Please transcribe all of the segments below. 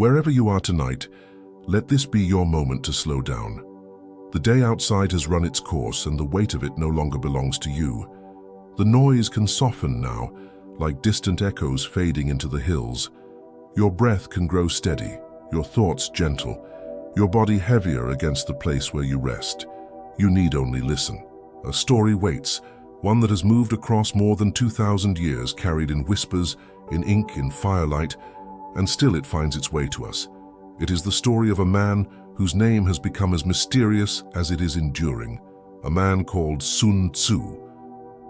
Wherever you are tonight, let this be your moment to slow down. The day outside has run its course and the weight of it no longer belongs to you. The noise can soften now, like distant echoes fading into the hills. Your breath can grow steady, your thoughts gentle, your body heavier against the place where you rest. You need only listen. A story waits, one that has moved across more than 2,000 years, carried in whispers, in ink, in firelight, and still it finds its way to us. It is the story of a man whose name has become as mysterious as it is enduring, a man called Sun Tzu.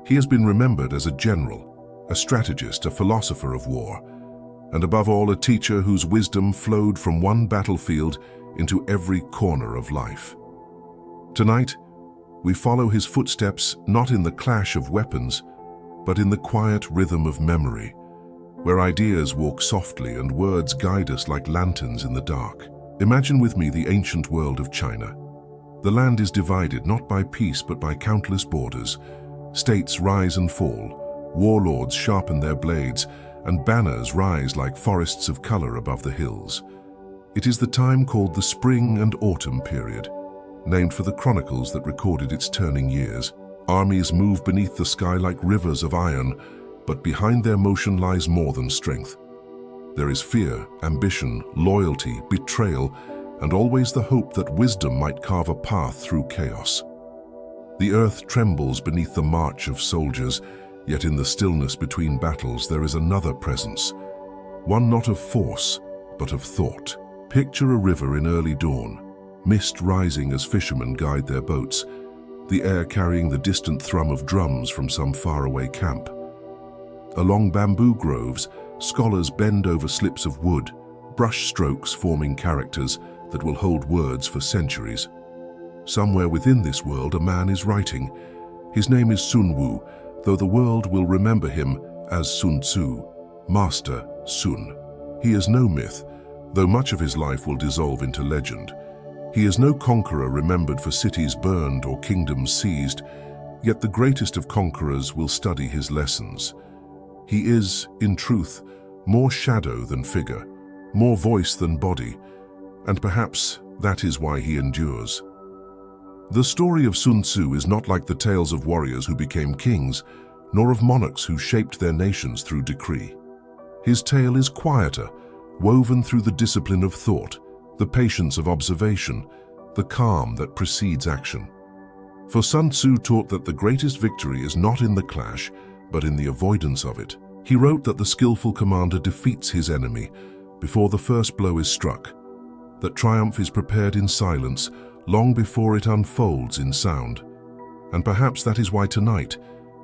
He has been remembered as a general, a strategist, a philosopher of war, and above all a teacher whose wisdom flowed from one battlefield into every corner of life. Tonight, we follow his footsteps not in the clash of weapons, but in the quiet rhythm of memory, where ideas walk softly and words guide us like lanterns in the dark. Imagine with me the ancient world of China. The land is divided not by peace but by countless borders. States rise and fall, warlords sharpen their blades, and banners rise like forests of color above the hills. It is the time called the Spring and Autumn period, named for the chronicles that recorded its turning years. Armies move beneath the sky like rivers of iron, but behind their motion lies more than strength. There is fear, ambition, loyalty, betrayal, and always the hope that wisdom might carve a path through chaos. The earth trembles beneath the march of soldiers, yet in the stillness between battles there is another presence, one not of force, but of thought. Picture a river in early dawn, mist rising as fishermen guide their boats, the air carrying the distant thrum of drums from some faraway camp. Along bamboo groves, scholars bend over slips of wood, brush strokes forming characters that will hold words for centuries. Somewhere within this world a man is writing. His name is Sun Tzu, though the world will remember him as Sun Tzu, Master Sun. He is no myth, though much of his life will dissolve into legend. He is no conqueror remembered for cities burned or kingdoms seized, yet the greatest of conquerors will study his lessons. He is, in truth, more shadow than figure, more voice than body, and perhaps that is why he endures. The story of Sun Tzu is not like the tales of warriors who became kings, nor of monarchs who shaped their nations through decree. His tale is quieter, woven through the discipline of thought, the patience of observation, the calm that precedes action. For Sun Tzu taught that the greatest victory is not in the clash, but in the avoidance of it. He wrote that the skillful commander defeats his enemy before the first blow is struck, that triumph is prepared in silence long before it unfolds in sound. And perhaps that is why tonight,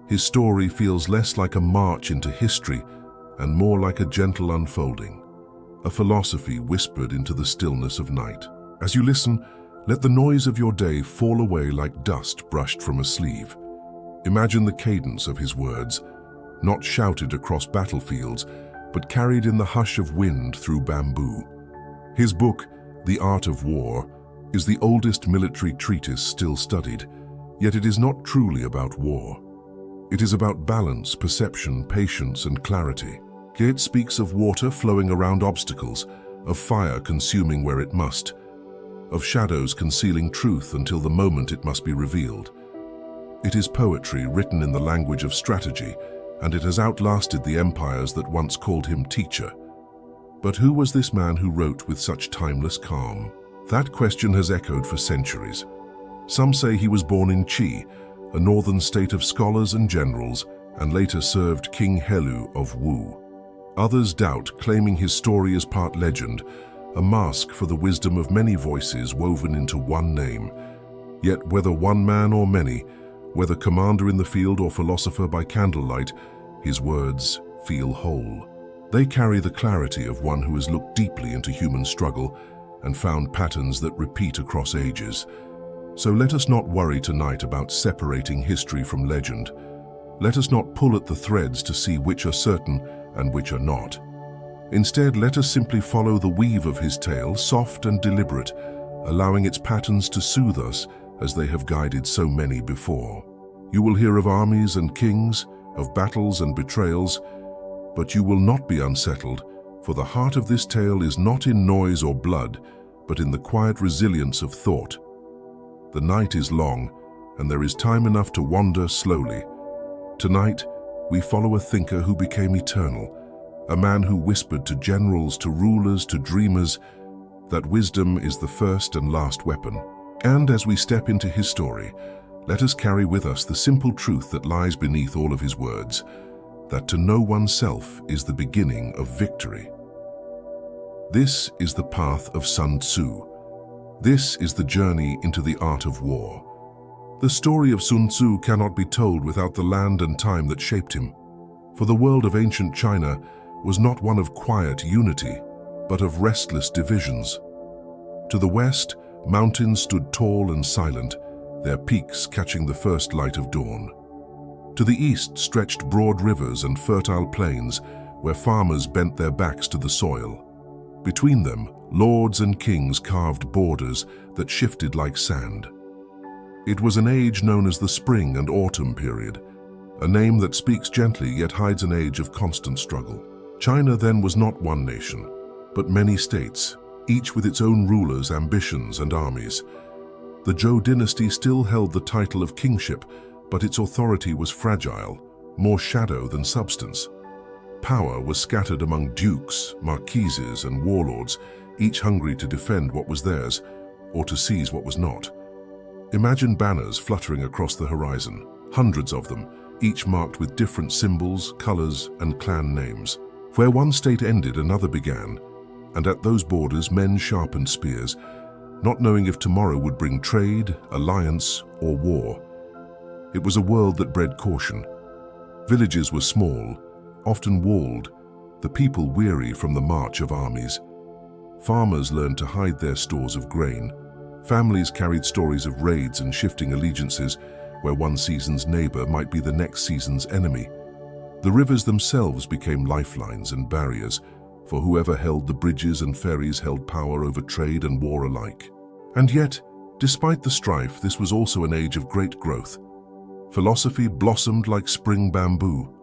his story feels less like a march into history and more like a gentle unfolding, a philosophy whispered into the stillness of night. As you listen, let the noise of your day fall away like dust brushed from a sleeve. Imagine the cadence of his words, not shouted across battlefields, but carried in the hush of wind through bamboo. His book, The Art of War, is the oldest military treatise still studied, yet it is not truly about war. It is about balance, perception, patience, and clarity. It speaks of water flowing around obstacles, of fire consuming where it must, of shadows concealing truth until the moment it must be revealed. It is poetry written in the language of strategy, and it has outlasted the empires that once called him teacher. But who was this man who wrote with such timeless calm? That question has echoed for centuries. Some say he was born in Qi, a northern state of scholars and generals, and later served King Helu of Wu. Others doubt, claiming his story is part legend, a mask for the wisdom of many voices woven into one name. Yet whether one man or many, whether commander in the field or philosopher by candlelight, his words feel whole. They carry the clarity of one who has looked deeply into human struggle and found patterns that repeat across ages. So let us not worry tonight about separating history from legend. Let us not pull at the threads to see which are certain and which are not. Instead, let us simply follow the weave of his tale, soft and deliberate, allowing its patterns to soothe us as they have guided so many before. You will hear of armies and kings, of battles and betrayals, but you will not be unsettled For the heart of this tale is not in noise or blood, but in the quiet resilience of thought. The night is long, and there is time enough to wander slowly. Tonight, we follow a thinker who became eternal, a man who whispered to generals, to rulers, to dreamers, that wisdom is the first and last weapon. And as we step into his story, let us carry with us the simple truth that lies beneath all of his words, that to know oneself is the beginning of victory. This is the path of Sun Tzu. This is the journey into the art of war. The story of Sun Tzu cannot be told without the land and time that shaped him. For the world of ancient China was not one of quiet unity, but of restless divisions. To the west, mountains stood tall and silent, their peaks catching the first light of dawn. To the east stretched broad rivers and fertile plains where farmers bent their backs to the soil. Between them, lords and kings carved borders that shifted like sand. It was an age known as the Spring and Autumn period, a name that speaks gently yet hides an age of constant struggle. China then was not one nation, but many states, each with its own rulers, ambitions, and armies. The Zhou dynasty still held the title of kingship, but its authority was fragile, more shadow than substance. Power was scattered among dukes, marquises, and warlords, each hungry to defend what was theirs, or to seize what was not. Imagine banners fluttering across the horizon, hundreds of them, each marked with different symbols, colors, and clan names. Where one state ended, another began, and at those borders men sharpened spears, not knowing if tomorrow would bring trade, alliance, or war. It was a world that bred caution. Villages were small, often walled, the people weary from the march of armies. Farmers learned to hide their stores of grain. Families carried stories of raids and shifting allegiances, where one season's neighbor might be the next season's enemy. The rivers themselves became lifelines and barriers, for whoever held the bridges and ferries held power over trade and war alike. And yet, despite the strife, this was also an age of great growth. Philosophy blossomed like spring bamboo.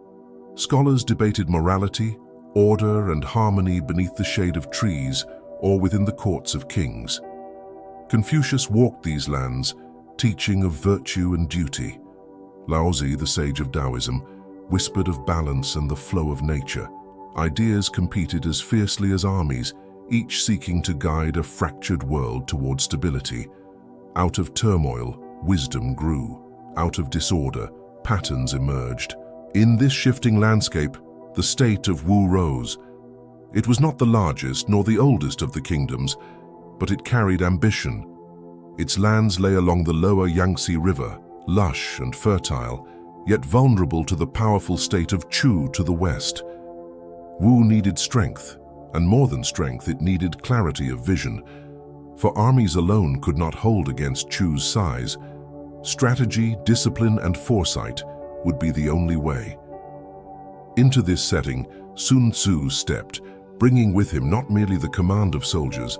Scholars debated morality, order, and harmony beneath the shade of trees or within the courts of kings. Confucius walked these lands, teaching of virtue and duty. Laozi, the sage of Taoism, whispered of balance and the flow of nature. Ideas competed as fiercely as armies, each seeking to guide a fractured world toward stability. Out of turmoil, wisdom grew. Out of disorder, patterns emerged. In this shifting landscape, the state of Wu rose. It was not the largest nor the oldest of the kingdoms, but it carried ambition. Its lands lay along the lower Yangtze River, lush and fertile, yet vulnerable to the powerful state of Chu to the west. Wu needed strength, and more than strength, it needed clarity of vision. For armies alone could not hold against Chu's size. Strategy, discipline, and foresight would be the only way. Into this setting, Sun Tzu stepped, bringing with him not merely the command of soldiers,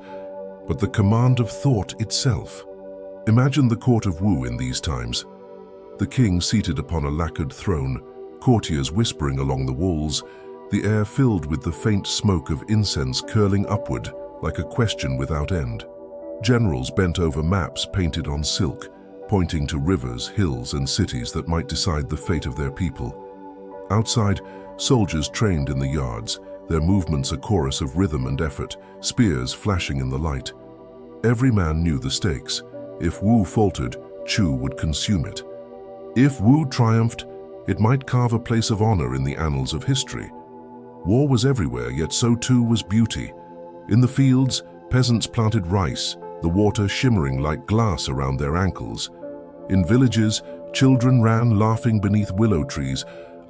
but the command of thought itself. Imagine the court of Wu in these times. The king seated upon a lacquered throne, courtiers whispering along the walls, the air filled with the faint smoke of incense curling upward like a question without end. Generals bent over maps painted on silk, pointing to rivers, hills, and cities that might decide the fate of their people. Outside, soldiers trained in the yards, their movements a chorus of rhythm and effort, spears flashing in the light. Every man knew the stakes. If Wu faltered, Chu would consume it. If Wu triumphed, it might carve a place of honor in the annals of history. War was everywhere, yet so too was beauty. In the fields, peasants planted rice, the water shimmering like glass around their ankles. In villages, children ran laughing beneath willow trees,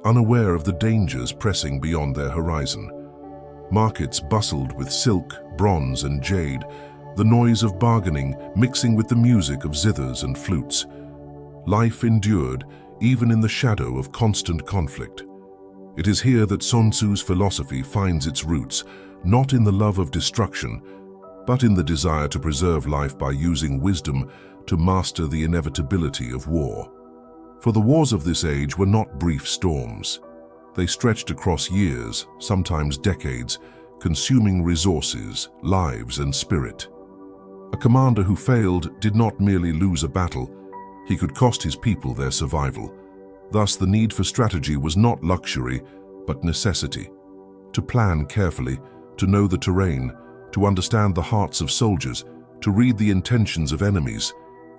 unaware of the dangers pressing beyond their horizon. Markets bustled with silk, bronze, and jade, the noise of bargaining mixing with the music of zithers and flutes. Life endured, even in the shadow of constant conflict. It is here that Sun Tzu's philosophy finds its roots, not in the love of destruction, but in the desire to preserve life by using wisdom to master the inevitability of war. For the wars of this age were not brief storms. They stretched across years, sometimes decades, consuming resources, lives, and spirit. A commander who failed did not merely lose a battle, he could cost his people their survival. Thus, the need for strategy was not luxury, but necessity. To plan carefully, to know the terrain, to understand the hearts of soldiers, to read the intentions of enemies.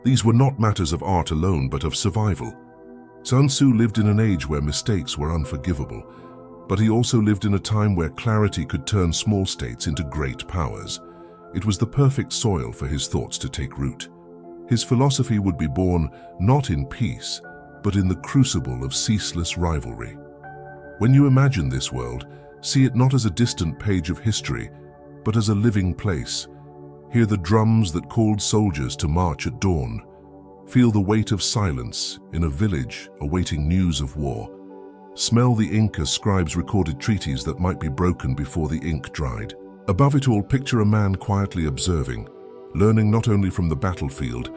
These were not matters of art alone, but of survival. Sun Tzu lived in an age where mistakes were unforgivable, but he also lived in a time where clarity could turn small states into great powers. It was the perfect soil for his thoughts to take root. His philosophy would be born not in peace, but in the crucible of ceaseless rivalry. When you imagine this world, see it not as a distant page of history, but as a living place. Hear the drums that called soldiers to march at dawn. Feel the weight of silence in a village awaiting news of war. Smell the ink as scribes recorded treaties that might be broken before the ink dried. Above it all, picture a man quietly observing, learning not only from the battlefield,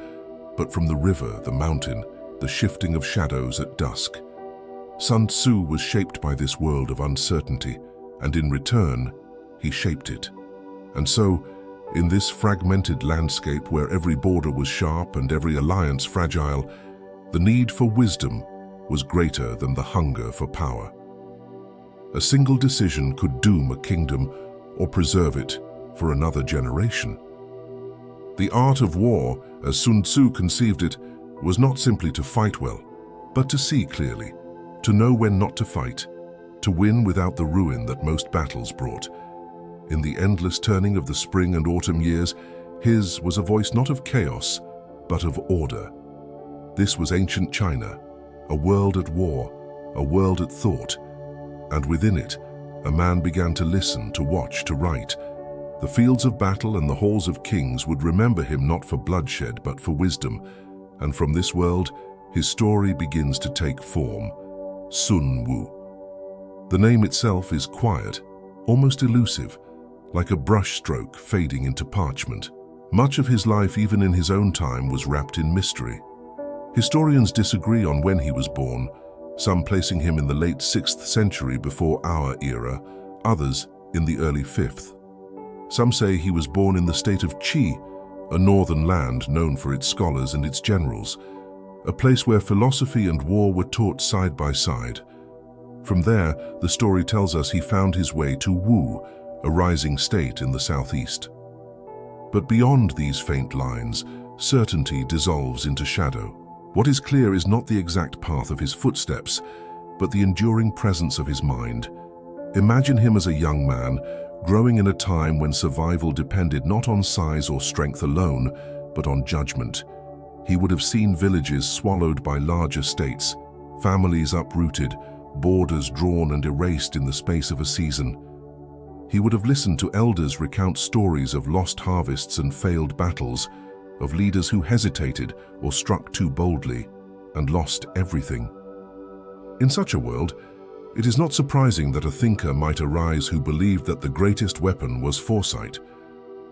but from the river, the mountain, the shifting of shadows at dusk. Sun Tzu was shaped by this world of uncertainty, and in return, he shaped it. And so, in this fragmented landscape where every border was sharp and every alliance fragile, the need for wisdom was greater than the hunger for power. A single decision could doom a kingdom or preserve it for another generation. The art of war, as Sun Tzu conceived it, was not simply to fight well, but to see clearly, to know when not to fight, to win without the ruin that most battles brought. In the endless turning of the spring and autumn years, his was a voice not of chaos, but of order. This was ancient China, a world at war, a world at thought, and within it, a man began to listen, to watch, to write. The fields of battle and the halls of kings would remember him not for bloodshed, but for wisdom, and from this world, his story begins to take form. Sun Tzu. The name itself is quiet, almost elusive, like a brushstroke fading into parchment. Much of his life, even in his own time, was wrapped in mystery. Historians disagree on when he was born, some placing him in the late 6th century before our era, others in the early 5th. Some say he was born in the state of Qi, a northern land known for its scholars and its generals, a place where philosophy and war were taught side by side. From there, the story tells us he found his way to Wu, a rising state in the southeast. But beyond these faint lines, certainty dissolves into shadow. What is clear is not the exact path of his footsteps, but the enduring presence of his mind. Imagine him as a young man, growing in a time when survival depended not on size or strength alone, but on judgment. He would have seen villages swallowed by larger states, families uprooted, borders drawn and erased in the space of a season. He would have listened to elders recount stories of lost harvests and failed battles, of leaders who hesitated or struck too boldly and lost everything. In such a world, it is not surprising that a thinker might arise who believed that the greatest weapon was foresight.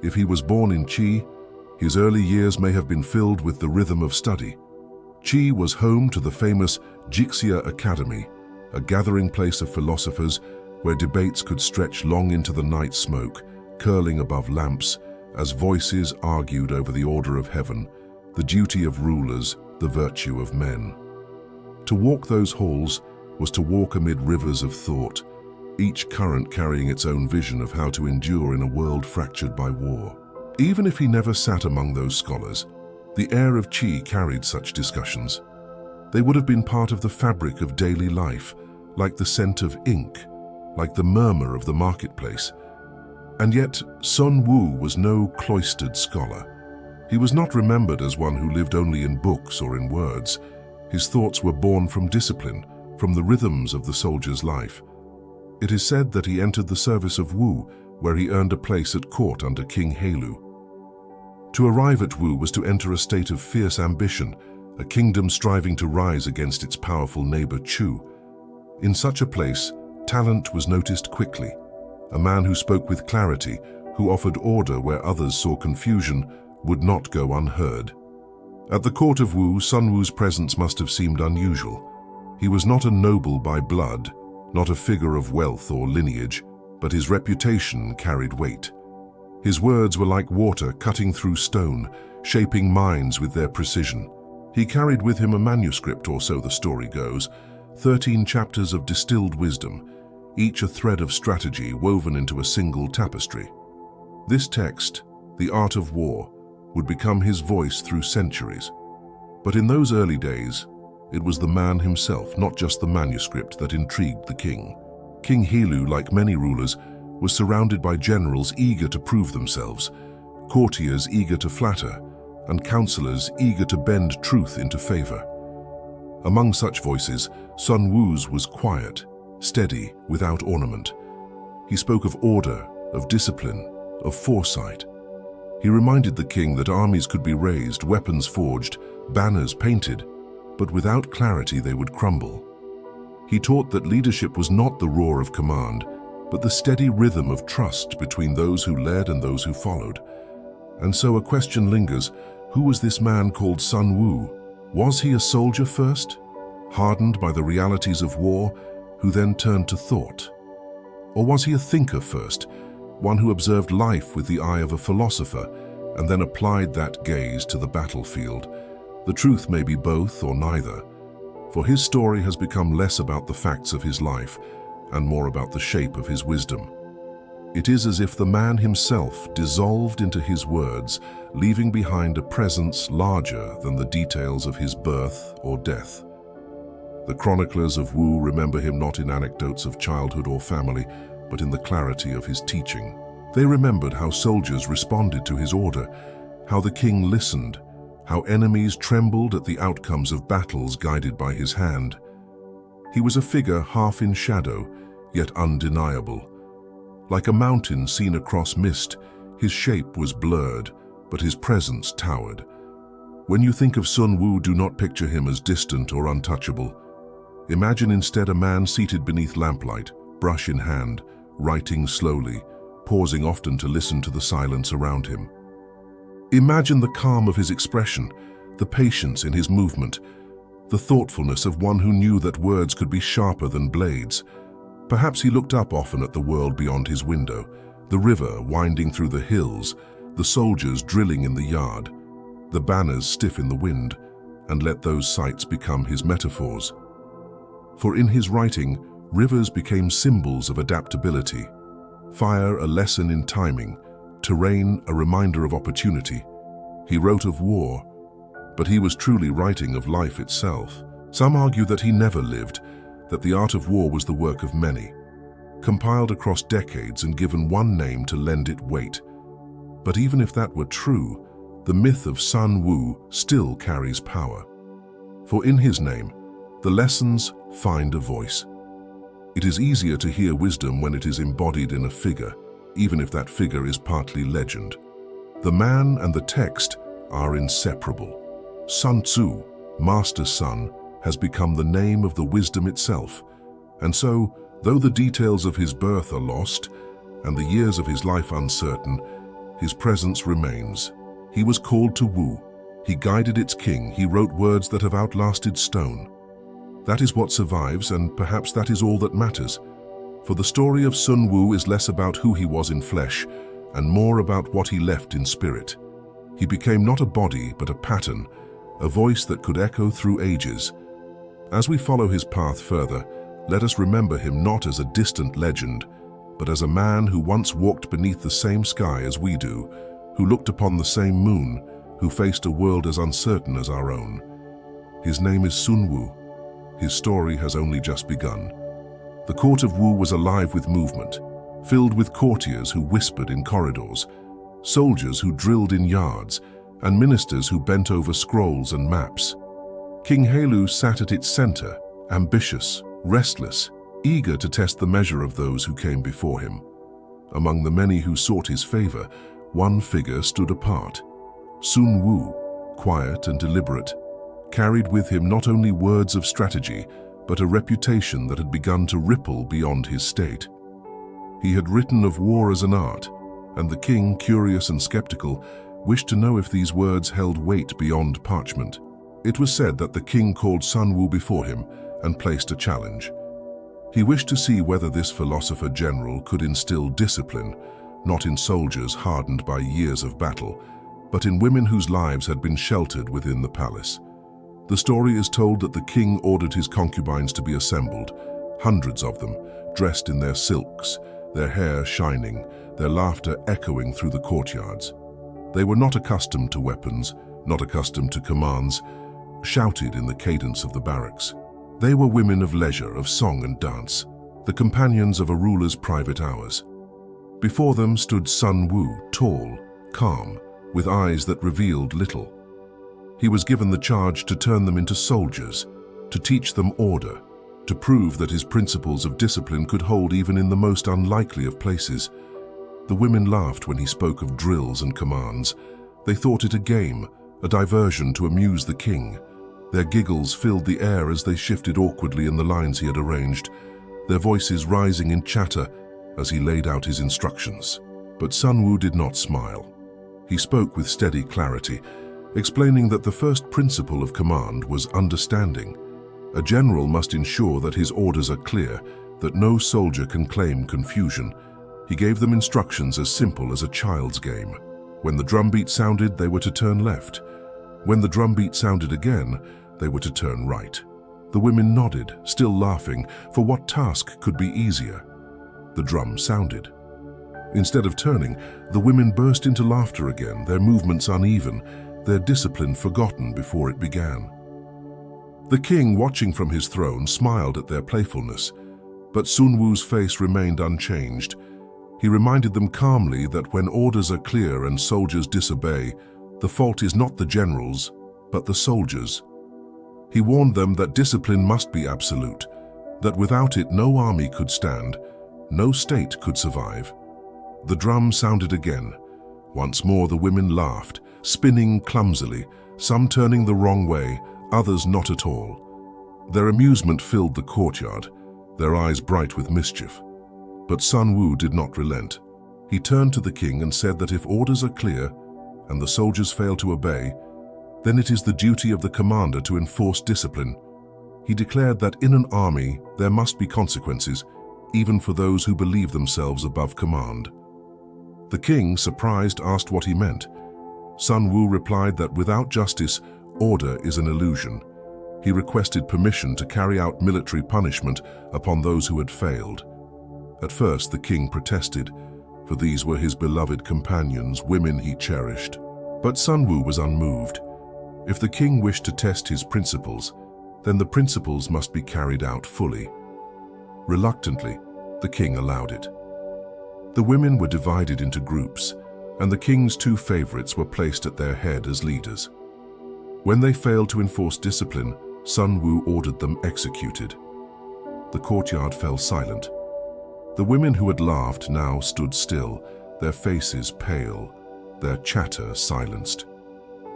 If he was born in Qi, his early years may have been filled with the rhythm of study. Qi was home to the famous Jixia Academy, a gathering place of philosophers where debates could stretch long into the night smoke, curling above lamps, as voices argued over the order of heaven, the duty of rulers, the virtue of men. To walk those halls was to walk amid rivers of thought, each current carrying its own vision of how to endure in a world fractured by war. Even if he never sat among those scholars, the air of Qi carried such discussions. They would have been part of the fabric of daily life, like the scent of ink, like the murmur of the marketplace. And yet, Sun Tzu was no cloistered scholar. He was not remembered as one who lived only in books or in words. His thoughts were born from discipline, from the rhythms of the soldier's life. It is said that he entered the service of Wu, where he earned a place at court under King Heilu. To arrive at Wu was to enter a state of fierce ambition, a kingdom striving to rise against its powerful neighbor Chu. In such a place, talent was noticed quickly. A man who spoke with clarity, who offered order where others saw confusion, would not go unheard. At the court of Wu, Sun Tzu's presence must have seemed unusual. He was not a noble by blood, not a figure of wealth or lineage. but his reputation carried weight. His words were like water cutting through stone, shaping minds with their precision. He carried with him a manuscript, or so the story goes, 13 chapters of distilled wisdom, each a thread of strategy woven into a single tapestry. This text, The Art of War, would become his voice through centuries. But in those early days, it was the man himself, not just the manuscript, that intrigued the king. King Helu, like many rulers, was surrounded by generals eager to prove themselves, courtiers eager to flatter, and counselors eager to bend truth into favor. Among such voices, Sun Tzu's was quiet, steady, without ornament. He spoke of order, of discipline, of foresight. He reminded the king that armies could be raised, weapons forged, banners painted, but without clarity they would crumble. He taught that leadership was not the roar of command, but the steady rhythm of trust between those who led and those who followed. And so a question lingers: who was this man called Sun Tzu? Was he a soldier first, hardened by the realities of war, who then turned to thought? Or was he a thinker first, one who observed life with the eye of a philosopher and then applied that gaze to the battlefield? The truth may be both or neither, for his story has become less about the facts of his life and more about the shape of his wisdom. It is as if the man himself dissolved into his words, leaving behind a presence larger than the details of his birth or death. The chroniclers of Wu remember him not in anecdotes of childhood or family, but in the clarity of his teaching. They remembered how soldiers responded to his order, how the king listened, how enemies trembled at the outcomes of battles guided by his hand. He was a figure half in shadow, yet undeniable. Like a mountain seen across mist, his shape was blurred, but his presence towered. When you think of Sun Tzu, do not picture him as distant or untouchable. Imagine instead a man seated beneath lamplight, brush in hand, writing slowly, pausing often to listen to the silence around him. Imagine the calm of his expression, the patience in his movement, the thoughtfulness of one who knew that words could be sharper than blades. Perhaps he looked up often at the world beyond his window, the river winding through the hills, the soldiers drilling in the yard, the banners stiff in the wind, and let those sights become his metaphors. For in his writing, rivers became symbols of adaptability, fire a lesson in timing, terrain a reminder of opportunity. He wrote of war, but he was truly writing of life itself. Some argue that he never lived, that the art of war was the work of many, compiled across decades and given one name to lend it weight. But even if that were true, the myth of Sun Tzu still carries power. For in his name, the lessons find a voice. It is easier to hear wisdom when it is embodied in a figure, even if that figure is partly legend. The man and the text are inseparable. Sun Tzu, Master Sun, has become the name of the wisdom itself. And so, though the details of his birth are lost and the years of his life uncertain, his presence remains. He was called to Wu. He guided its king. He wrote words that have outlasted stone. That is what survives, and perhaps that is all that matters. For the story of Sun Tzu is less about who he was in flesh and more about what he left in spirit. He became not a body, but a pattern, a voice that could echo through ages. As we follow his path further, let us remember him not as a distant legend, but as a man who once walked beneath the same sky as we do, who looked upon the same moon, who faced a world as uncertain as our own. His name is Sun Tzu. His story has only just begun. The court of Wu was alive with movement, filled with courtiers who whispered in corridors, soldiers who drilled in yards, and ministers who bent over scrolls and maps. King Helu sat at its center, ambitious, restless, eager to test the measure of those who came before him. Among the many who sought his favor, one figure stood apart. Sun Tzu, quiet and deliberate, carried with him not only words of strategy, but a reputation that had begun to ripple beyond his state. He had written of war as an art, and the king, curious and skeptical, wished to know if these words held weight beyond parchment. It was said that the king called Sun Tzu before him and placed a challenge. He wished to see whether this philosopher general could instill discipline, not in soldiers hardened by years of battle, but in women whose lives had been sheltered within the palace. The story is told that the king ordered his concubines to be assembled, hundreds of them, dressed in their silks, their hair shining, their laughter echoing through the courtyards. They were not accustomed to weapons, not accustomed to commands, shouted in the cadence of the barracks. They were women of leisure, of song and dance, the companions of a ruler's private hours. Before them stood Sun Tzu, tall, calm, with eyes that revealed little. He was given the charge to turn them into soldiers, to teach them order, to prove that his principles of discipline could hold even in the most unlikely of places. The women laughed when he spoke of drills and commands. They thought it a game, a diversion to amuse the king. Their giggles filled the air as they shifted awkwardly in the lines he had arranged, their voices rising in chatter as he laid out his instructions. But Sun Tzu did not smile. He spoke with steady clarity, explaining that the first principle of command was understanding. A general must ensure that his orders are clear, that no soldier can claim confusion. He gave them instructions as simple as a child's game. When the drumbeat sounded, they were to turn left. When the drumbeat sounded again, they were to turn right. The women nodded, still laughing, for what task could be easier? The drum sounded. Instead of turning, the women burst into laughter again, their movements uneven, their discipline forgotten before it began. The king, watching from his throne, smiled at their playfulness, but Sun Tzu's face remained unchanged. He reminded them calmly that when orders are clear and soldiers disobey, the fault is not the generals, but the soldiers. He warned them that discipline must be absolute, that without it no army could stand, no state could survive. The drum sounded again. Once more the women laughed, spinning clumsily, some turning the wrong way, others not at all. Their amusement filled the courtyard, their eyes bright with mischief. But Sun Tzu did not relent. He turned to the king and said that if orders are clear and the soldiers fail to obey, then it is the duty of the commander to enforce discipline. He declared that in an army there must be consequences, even for those who believe themselves above command. The king, surprised, asked what he meant. Sun Tzu replied that without justice, order is an illusion. He requested permission to carry out military punishment upon those who had failed. At first, the king protested, for these were his beloved companions, women he cherished. But Sun Tzu was unmoved. If the king wished to test his principles, then the principles must be carried out fully. Reluctantly, the king allowed it. The women were divided into groups, and the king's two favorites were placed at their head as leaders. When they failed to enforce discipline, Sun Tzu ordered them executed. The courtyard fell silent. The women who had laughed now stood still, their faces pale, their chatter silenced.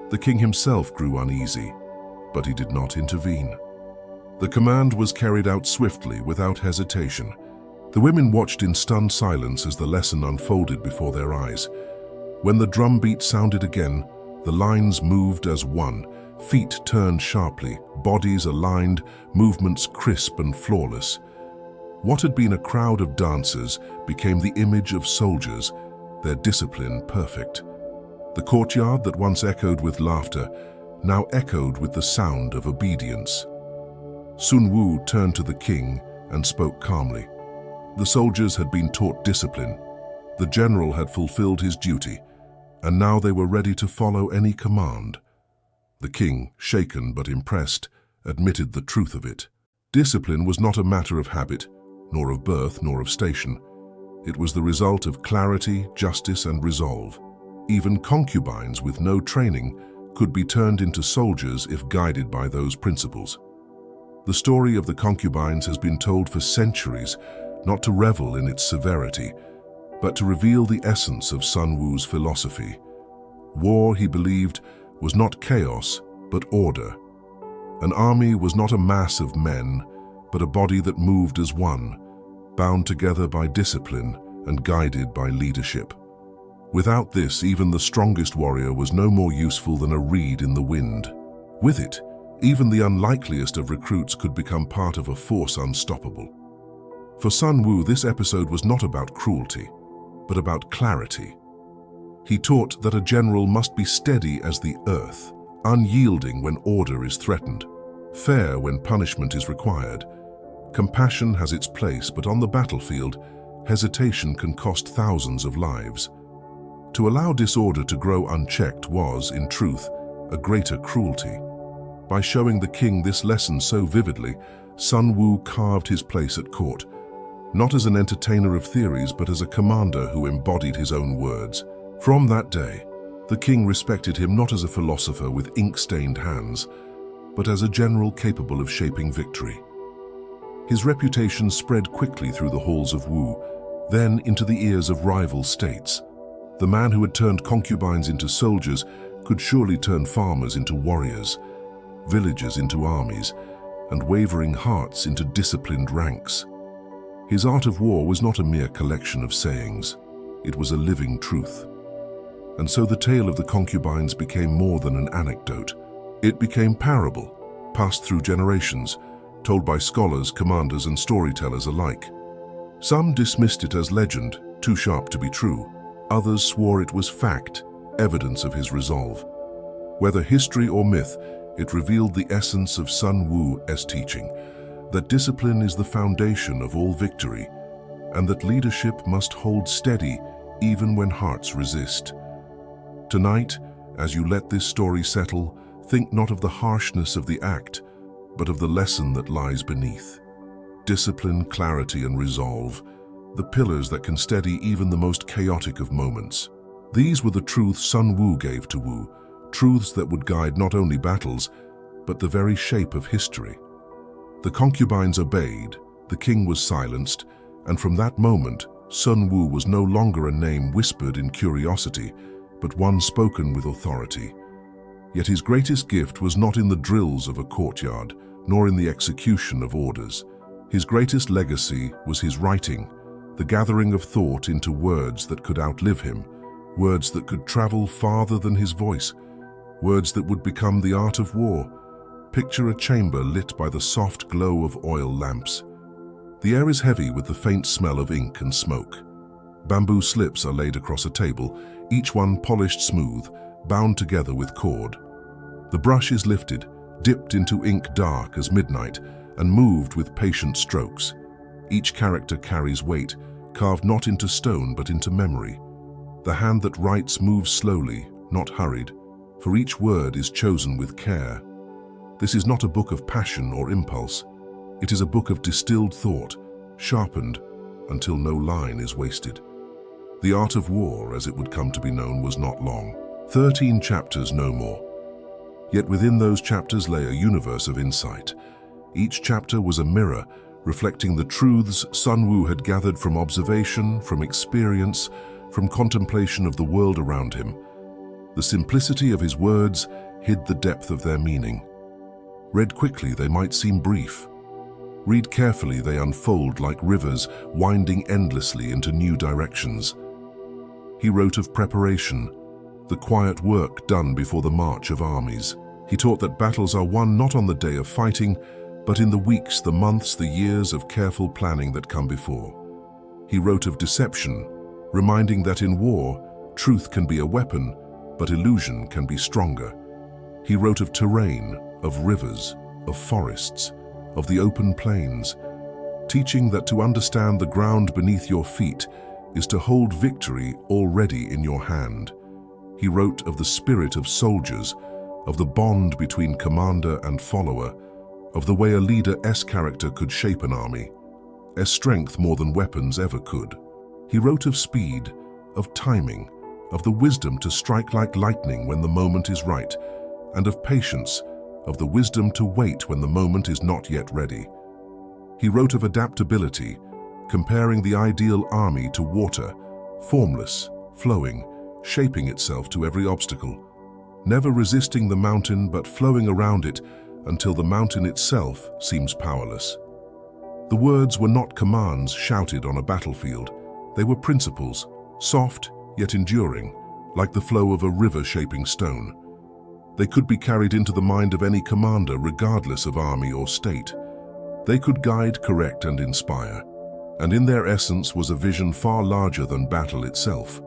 The king himself grew uneasy, but he did not intervene. The command was carried out swiftly, without hesitation. The women watched in stunned silence as the lesson unfolded before their eyes. When the drumbeat sounded again, the lines moved as one, feet turned sharply, bodies aligned, movements crisp and flawless. What had been a crowd of dancers became the image of soldiers, their discipline perfect. The courtyard that once echoed with laughter now echoed with the sound of obedience. Sun Tzu turned to the king and spoke calmly. The soldiers had been taught discipline. The general had fulfilled his duty, and now they were ready to follow any command. The king, shaken but impressed, admitted the truth of it. Discipline was not a matter of habit, nor of birth, nor of station. It was the result of clarity, justice, and resolve. Even concubines with no training could be turned into soldiers if guided by those principles. The story of the concubines has been told for centuries, not to revel in its severity, but to reveal the essence of Sun Tzu's philosophy. War, he believed, was not chaos, but order. An army was not a mass of men, but a body that moved as one, bound together by discipline and guided by leadership. Without this, even the strongest warrior was no more useful than a reed in the wind. With it, even the unlikeliest of recruits could become part of a force unstoppable. For Sun Tzu, this episode was not about cruelty, but about clarity. He taught that a general must be steady as the earth, unyielding when order is threatened, fair when punishment is required. Compassion has its place, but on the battlefield, hesitation can cost thousands of lives. To allow disorder to grow unchecked was, in truth, a greater cruelty. By showing the king this lesson so vividly, Sun Tzu carved his place at court, not as an entertainer of theories, but as a commander who embodied his own words. From that day, the king respected him not as a philosopher with ink-stained hands, but as a general capable of shaping victory. His reputation spread quickly through the halls of Wu, then into the ears of rival states. The man who had turned concubines into soldiers could surely turn farmers into warriors, villagers into armies, and wavering hearts into disciplined ranks. His art of war was not a mere collection of sayings. It was a living truth. And so the tale of the concubines became more than an anecdote. It became parable, passed through generations, told by scholars, commanders, and storytellers alike. Some dismissed it as legend, too sharp to be true. Others swore it was fact, evidence of his resolve. Whether history or myth, it revealed the essence of Sun Tzu's teaching, that discipline is the foundation of all victory, and that leadership must hold steady even when hearts resist. Tonight, as you let this story settle, think not of the harshness of the act, but of the lesson that lies beneath. Discipline, clarity, and resolve, the pillars that can steady even the most chaotic of moments. These were the truths Sun Tzu gave to Wu, truths that would guide not only battles, but the very shape of history. The concubines obeyed, the king was silenced, and from that moment, Sun Tzu was no longer a name whispered in curiosity, but one spoken with authority. Yet his greatest gift was not in the drills of a courtyard, nor in the execution of orders. His greatest legacy was his writing, the gathering of thought into words that could outlive him, words that could travel farther than his voice, words that would become the art of war. Picture a chamber lit by the soft glow of oil lamps. The air is heavy with the faint smell of ink and smoke. Bamboo slips are laid across a table, each one polished smooth, bound together with cord. The brush is lifted, dipped into ink dark as midnight, and moved with patient strokes. Each character carries weight, carved not into stone but into memory. The hand that writes moves slowly, not hurried, for each word is chosen with care. This is not a book of passion or impulse. It is a book of distilled thought, sharpened until no line is wasted. The art of war, as it would come to be known, was not long. 13 chapters, no more. Yet within those chapters lay a universe of insight. Each chapter was a mirror, reflecting the truths Sun Tzu had gathered from observation, from experience, from contemplation of the world around him. The simplicity of his words hid the depth of their meaning. Read quickly, they might seem brief. Read carefully, they unfold like rivers, winding endlessly into new directions. He wrote of preparation, the quiet work done before the march of armies. He taught that battles are won not on the day of fighting, but in the weeks, the months, the years of careful planning that come before. He wrote of deception, reminding that in war, truth can be a weapon, but illusion can be stronger. He wrote of terrain, of rivers, of forests, of the open plains, teaching that to understand the ground beneath your feet is to hold victory already in your hand. He wrote of the spirit of soldiers, of the bond between commander and follower, of the way a leader's character could shape an army, as strength more than weapons ever could. He wrote of speed, of timing, of the wisdom to strike like lightning when the moment is right, and of patience, of the wisdom to wait when the moment is not yet ready. He wrote of adaptability, comparing the ideal army to water, formless, flowing, shaping itself to every obstacle, never resisting the mountain but flowing around it until the mountain itself seems powerless. The words were not commands shouted on a battlefield. They were principles, soft yet enduring, like the flow of a river shaping stone. They could be carried into the mind of any commander regardless of army or state. They could guide, correct, and inspire. and in their essence was a vision far larger than battle itself.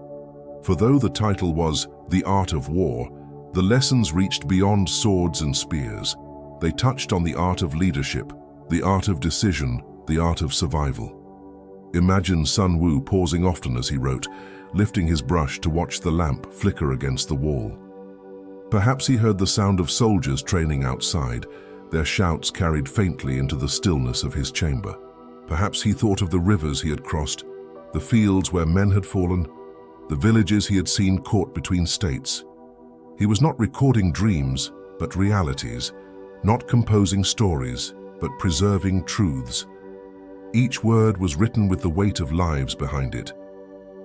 For though the title was The Art of War, the lessons reached beyond swords and spears. They touched on the art of leadership, the art of decision, the art of survival. Imagine Sun Tzu pausing often as he wrote, lifting his brush to watch the lamp flicker against the wall. Perhaps he heard the sound of soldiers training outside, their shouts carried faintly into the stillness of his chamber. Perhaps he thought of the rivers he had crossed, the fields where men had fallen, the villages he had seen caught between states. He was not recording dreams, but realities, not composing stories, but preserving truths. Each word was written with the weight of lives behind it.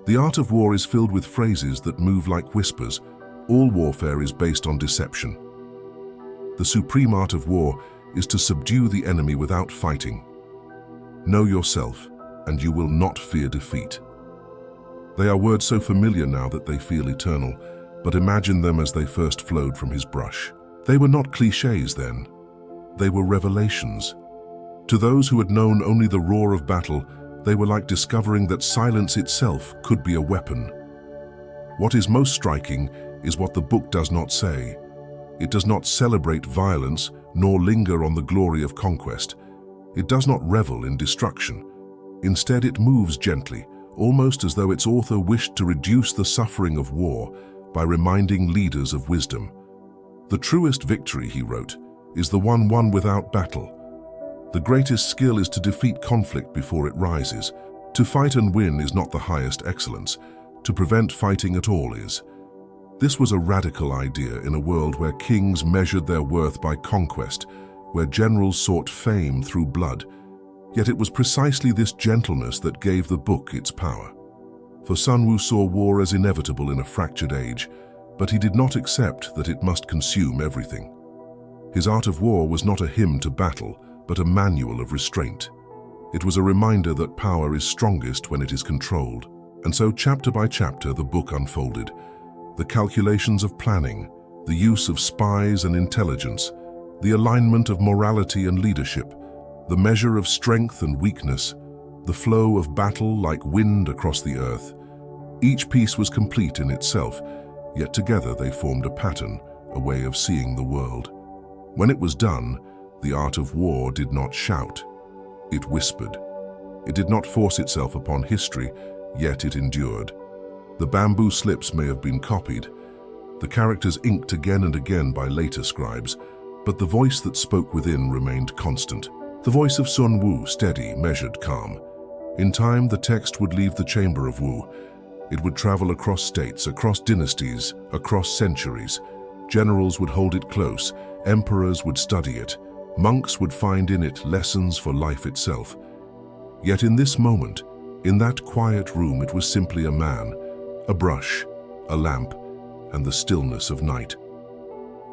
The art of war is filled with phrases that move like whispers. All warfare is based on deception. The supreme art of war is to subdue the enemy without fighting. Know yourself, and you will not fear defeat. They are words so familiar now that they feel eternal, but imagine them as they first flowed from his brush. They were not clichés then. They were revelations. To those who had known only the roar of battle, they were like discovering that silence itself could be a weapon. What is most striking is what the book does not say. It does not celebrate violence nor linger on the glory of conquest. It does not revel in destruction. Instead, it moves gently, almost as though its author wished to reduce the suffering of war by reminding leaders of wisdom. The truest victory, he wrote, is the one won without battle. The greatest skill is to defeat conflict before it rises. To fight and win is not the highest excellence. To prevent fighting at all is. This was a radical idea in a world where kings measured their worth by conquest, where generals sought fame through blood. Yet it was precisely this gentleness that gave the book its power. For Sun Tzu saw war as inevitable in a fractured age, but he did not accept that it must consume everything. His art of war was not a hymn to battle, but a manual of restraint. It was a reminder that power is strongest when it is controlled. And so chapter by chapter the book unfolded. The calculations of planning, the use of spies and intelligence, the alignment of morality and leadership, the measure of strength and weakness, the flow of battle like wind across the earth. Each piece was complete in itself, yet together they formed a pattern, a way of seeing the world. When it was done, the art of war did not shout. It whispered. It did not force itself upon history, yet it endured. The bamboo slips may have been copied, the characters inked again and again by later scribes, but the voice that spoke within remained constant. The voice of Sun Tzu, steady, measured, calm. In time, the text would leave the chamber of Wu. It would travel across states, across dynasties, across centuries. Generals would hold it close, emperors would study it, monks would find in it lessons for life itself. Yet in this moment, in that quiet room, it was simply a man, a brush, a lamp, and the stillness of night.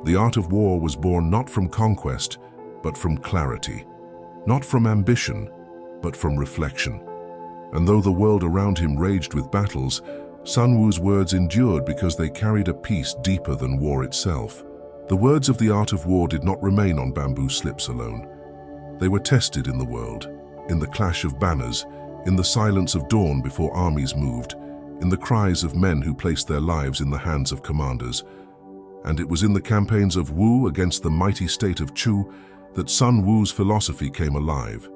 The art of war was born not from conquest, but from clarity, not from ambition, but from reflection. And though the world around him raged with battles, Sun Tzu's words endured because they carried a peace deeper than war itself. The words of the art of war did not remain on bamboo slips alone. They were tested in the world, in the clash of banners, in the silence of dawn before armies moved, in the cries of men who placed their lives in the hands of commanders. And it was in the campaigns of Wu against the mighty state of Chu that Sun Tzu's philosophy came alive.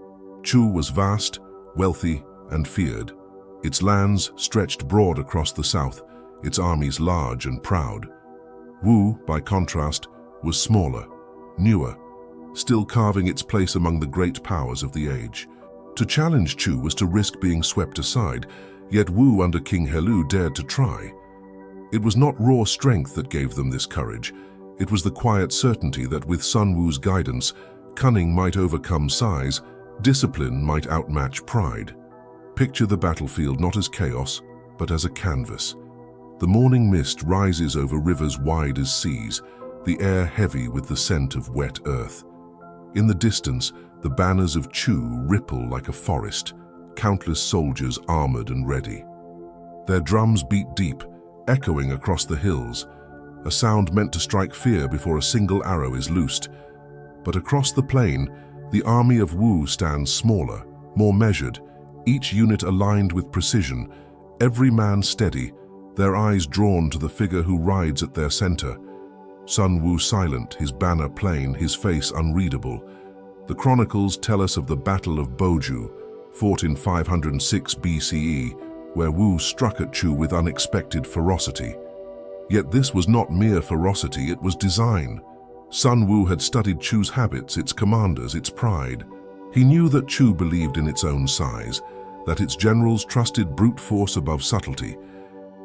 Chu was vast, wealthy, and feared. Its lands stretched broad across the south, its armies large and proud. Wu, by contrast, was smaller, newer, still carving its place among the great powers of the age. To challenge Chu was to risk being swept aside, yet Wu under King Helu dared to try. It was not raw strength that gave them this courage. It was the quiet certainty that with Sun Tzu's guidance, cunning might overcome size, discipline might outmatch pride. Picture the battlefield not as chaos, but as a canvas. The morning mist rises over rivers wide as seas, the air heavy with the scent of wet earth. In the distance, the banners of Chu ripple like a forest, countless soldiers armored and ready. Their drums beat deep, echoing across the hills, a sound meant to strike fear before a single arrow is loosed. But across the plain, the army of Wu stands smaller, more measured, each unit aligned with precision, every man steady, their eyes drawn to the figure who rides at their center. Sun Tzu silent, his banner plain, his face unreadable. The chronicles tell us of the Battle of Boju, fought in 506 BCE, where Wu struck at Chu with unexpected ferocity. Yet this was not mere ferocity, it was design. Sun Tzu had studied Chu's habits, its commanders, its pride. He knew that Chu believed in its own size, that its generals trusted brute force above subtlety.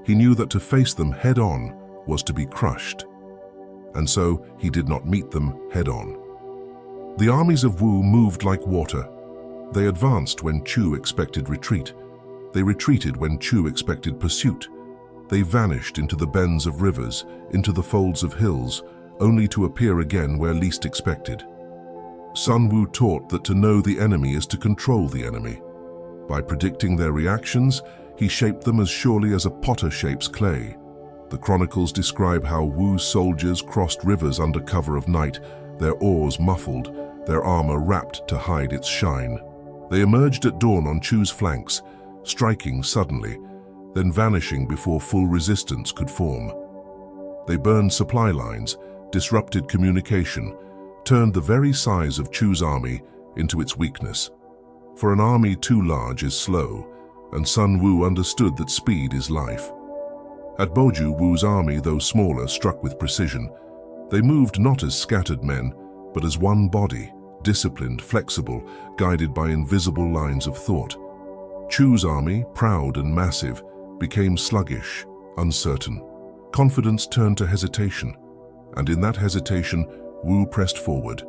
He knew that to face them head-on was to be crushed. And so he did not meet them head-on. The armies of Wu moved like water. They advanced when Chu expected retreat. They retreated when Chu expected pursuit. They vanished into the bends of rivers, into the folds of hills, only to appear again where least expected. Sun Tzu taught that to know the enemy is to control the enemy. By predicting their reactions, he shaped them as surely as a potter shapes clay. The chronicles describe how Wu's soldiers crossed rivers under cover of night, their oars muffled, their armor wrapped to hide its shine. They emerged at dawn on Chu's flanks, striking suddenly, then vanishing before full resistance could form. They burned supply lines, disrupted communication, turned the very size of Chu's army into its weakness. For an army too large is slow, and Sun Tzu understood that speed is life. At Boju, Wu's army, though smaller, struck with precision. They moved not as scattered men, but as one body, disciplined, flexible, guided by invisible lines of thought. Chu's army, proud and massive, became sluggish, uncertain. Confidence turned to hesitation, and in that hesitation, Wu pressed forward.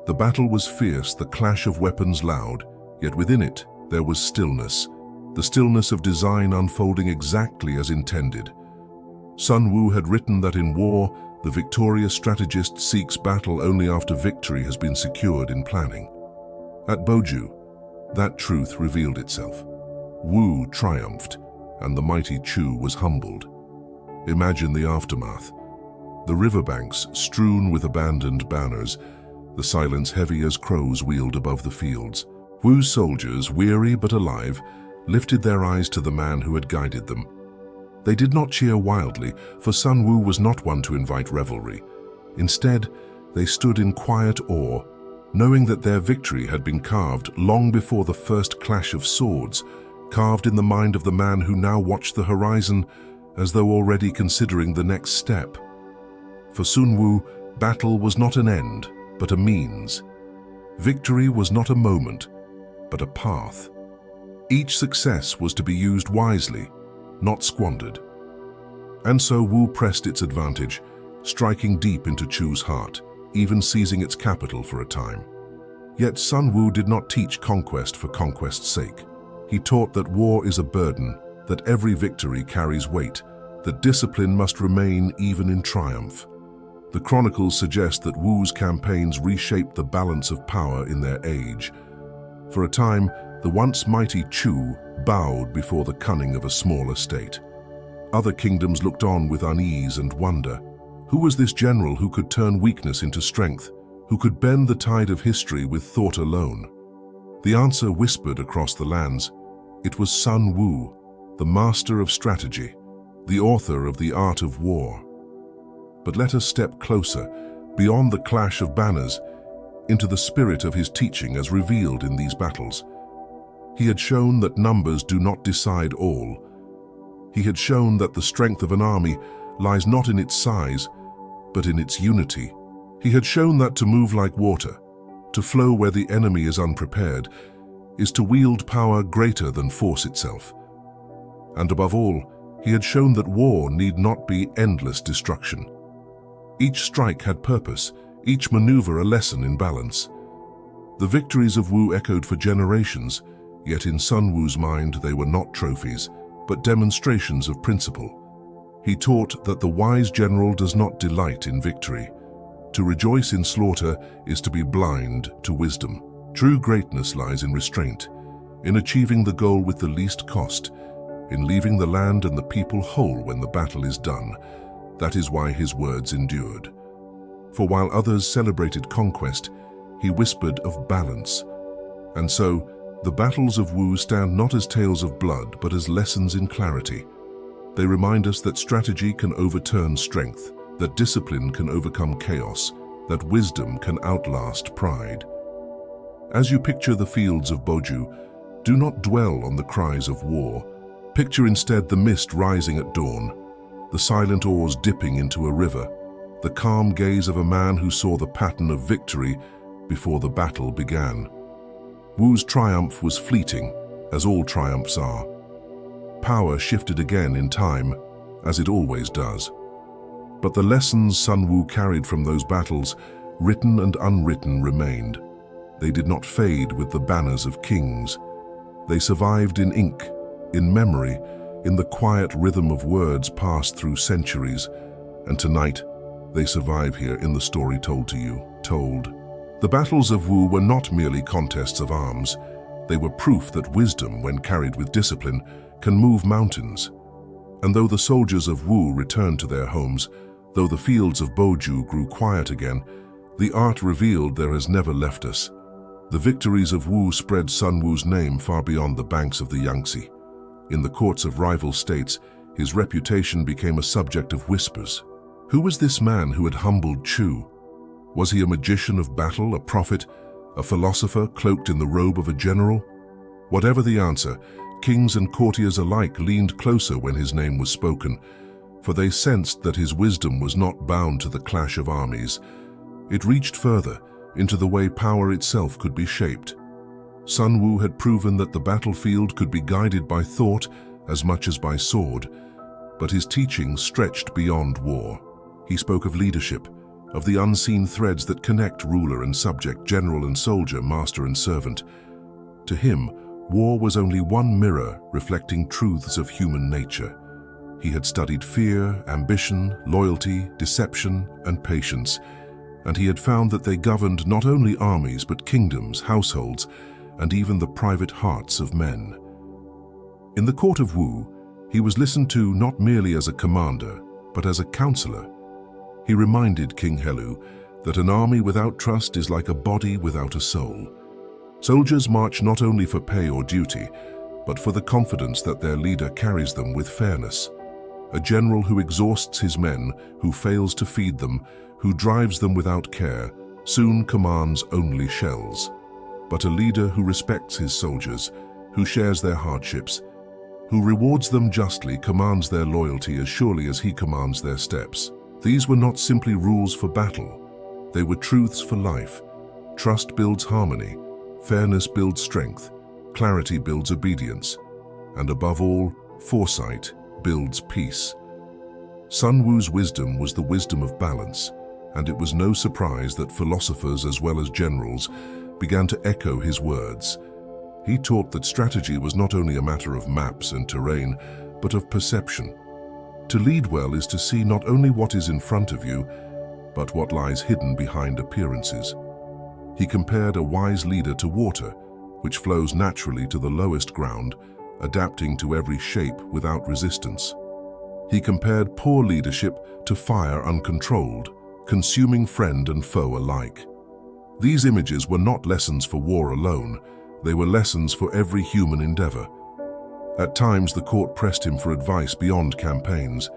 The battle was fierce, the clash of weapons loud, yet within it there was stillness, the stillness of design unfolding exactly as intended. Sun Tzu had written that in war, the victorious strategist seeks battle only after victory has been secured in planning. At Boju, that truth revealed itself. Wu triumphed, and the mighty Chu was humbled. Imagine the aftermath. The riverbanks strewn with abandoned banners, the silence heavy as crows wheeled above the fields. Wu's soldiers, weary but alive, lifted their eyes to the man who had guided them. They did not cheer wildly, for Sun Tzu was not one to invite revelry. Instead, they stood in quiet awe, knowing that their victory had been carved long before the first clash of swords, carved in the mind of the man who now watched the horizon as though already considering the next step. For Sun Tzu, battle was not an end, but a means. Victory was not a moment, but a path. Each success was to be used wisely, not squandered. And so Wu pressed its advantage, striking deep into Chu's heart, even seizing its capital for a time. Yet Sun Tzu did not teach conquest for conquest's sake. He taught that war is a burden, that every victory carries weight, that discipline must remain even in triumph. The chronicles suggest that Wu's campaigns reshaped the balance of power in their age. For a time, the once mighty Chu bowed before the cunning of a smaller state. Other kingdoms looked on with unease and wonder. Who was this general who could turn weakness into strength, who could bend the tide of history with thought alone? The answer whispered across the lands. It was Sun Tzu, the master of strategy, the author of the art of war. But let us step closer, beyond the clash of banners, into the spirit of his teaching as revealed in these battles. He had shown that numbers do not decide all. He had shown that the strength of an army lies not in its size, but in its unity. He had shown that to move like water, to flow where the enemy is unprepared, is to wield power greater than force itself. And above all, he had shown that war need not be endless destruction. Each strike had purpose, each maneuver a lesson in balance. The victories of Wu echoed for generations, yet in Sun Tzu's mind they were not trophies, but demonstrations of principle. He taught that the wise general does not delight in victory. To rejoice in slaughter is to be blind to wisdom. True greatness lies in restraint, in achieving the goal with the least cost, in leaving the land and the people whole when the battle is done. That is why his words endured. For while others celebrated conquest, he whispered of balance. And so, The battles of Wu stand not as tales of blood, but as lessons in clarity. They remind us that strategy can overturn strength, that discipline can overcome chaos, that wisdom can outlast pride. As you picture the fields of Boju, do not dwell on the cries of war. Picture instead the mist rising at dawn, the silent oars dipping into a river, the calm gaze of a man who saw the pattern of victory before the battle began. Wu's triumph was fleeting, as all triumphs are. Power shifted again in time, as it always does. But the lessons Sun Wu carried from those battles, written and unwritten, remained. They did not fade with the banners of kings. They survived in ink, in memory, in the quiet rhythm of words passed through centuries. And tonight, they survive here in the story told to you, told. The battles of Wu were not merely contests of arms. They were proof that wisdom, when carried with discipline, can move mountains. And though the soldiers of Wu returned to their homes, though the fields of Boju grew quiet again, the art revealed there has never left us. The victories of Wu spread Sun Wu's name far beyond the banks of the Yangtze. In the courts of rival states, his reputation became a subject of whispers. Who was this man who had humbled Chu? Was he a magician of battle, a prophet, a philosopher cloaked in the robe of a general? Whatever the answer, kings and courtiers alike leaned closer when his name was spoken, for they sensed that his wisdom was not bound to the clash of armies. It reached further, into the way power itself could be shaped. Sun Wu had proven that the battlefield could be guided by thought as much as by sword, but his teachings stretched beyond war. He spoke of leadership, of the unseen threads that connect ruler and subject, general and soldier, master and servant. To him, war was only one mirror reflecting truths of human nature. He had studied fear, ambition, loyalty, deception, and patience, and he had found that they governed not only armies but kingdoms, households, and even the private hearts of men. In the court of Wu, he was listened to not merely as a commander, but as a counselor. He reminded King Helu that an army without trust is like a body without a soul. Soldiers march not only for pay or duty, but for the confidence that their leader carries them with fairness. A general who exhausts his men, who fails to feed them, who drives them without care, soon commands only shells. But a leader who respects his soldiers, who shares their hardships, who rewards them justly, commands their loyalty as surely as he commands their steps. These were not simply rules for battle. They were truths for life. Trust builds harmony, fairness builds strength, clarity builds obedience, and above all, foresight builds peace. Sun Wu's wisdom was the wisdom of balance, and it was no surprise that philosophers as well as generals began to echo his words. He taught that strategy was not only a matter of maps and terrain, but of perception. To lead well is to see not only what is in front of you, but what lies hidden behind appearances. He compared a wise leader to water, which flows naturally to the lowest ground, adapting to every shape without resistance. He compared poor leadership to fire uncontrolled, consuming friend and foe alike. These images were not lessons for war alone, they were lessons for every human endeavor. At times, the court pressed him for advice beyond campaigns.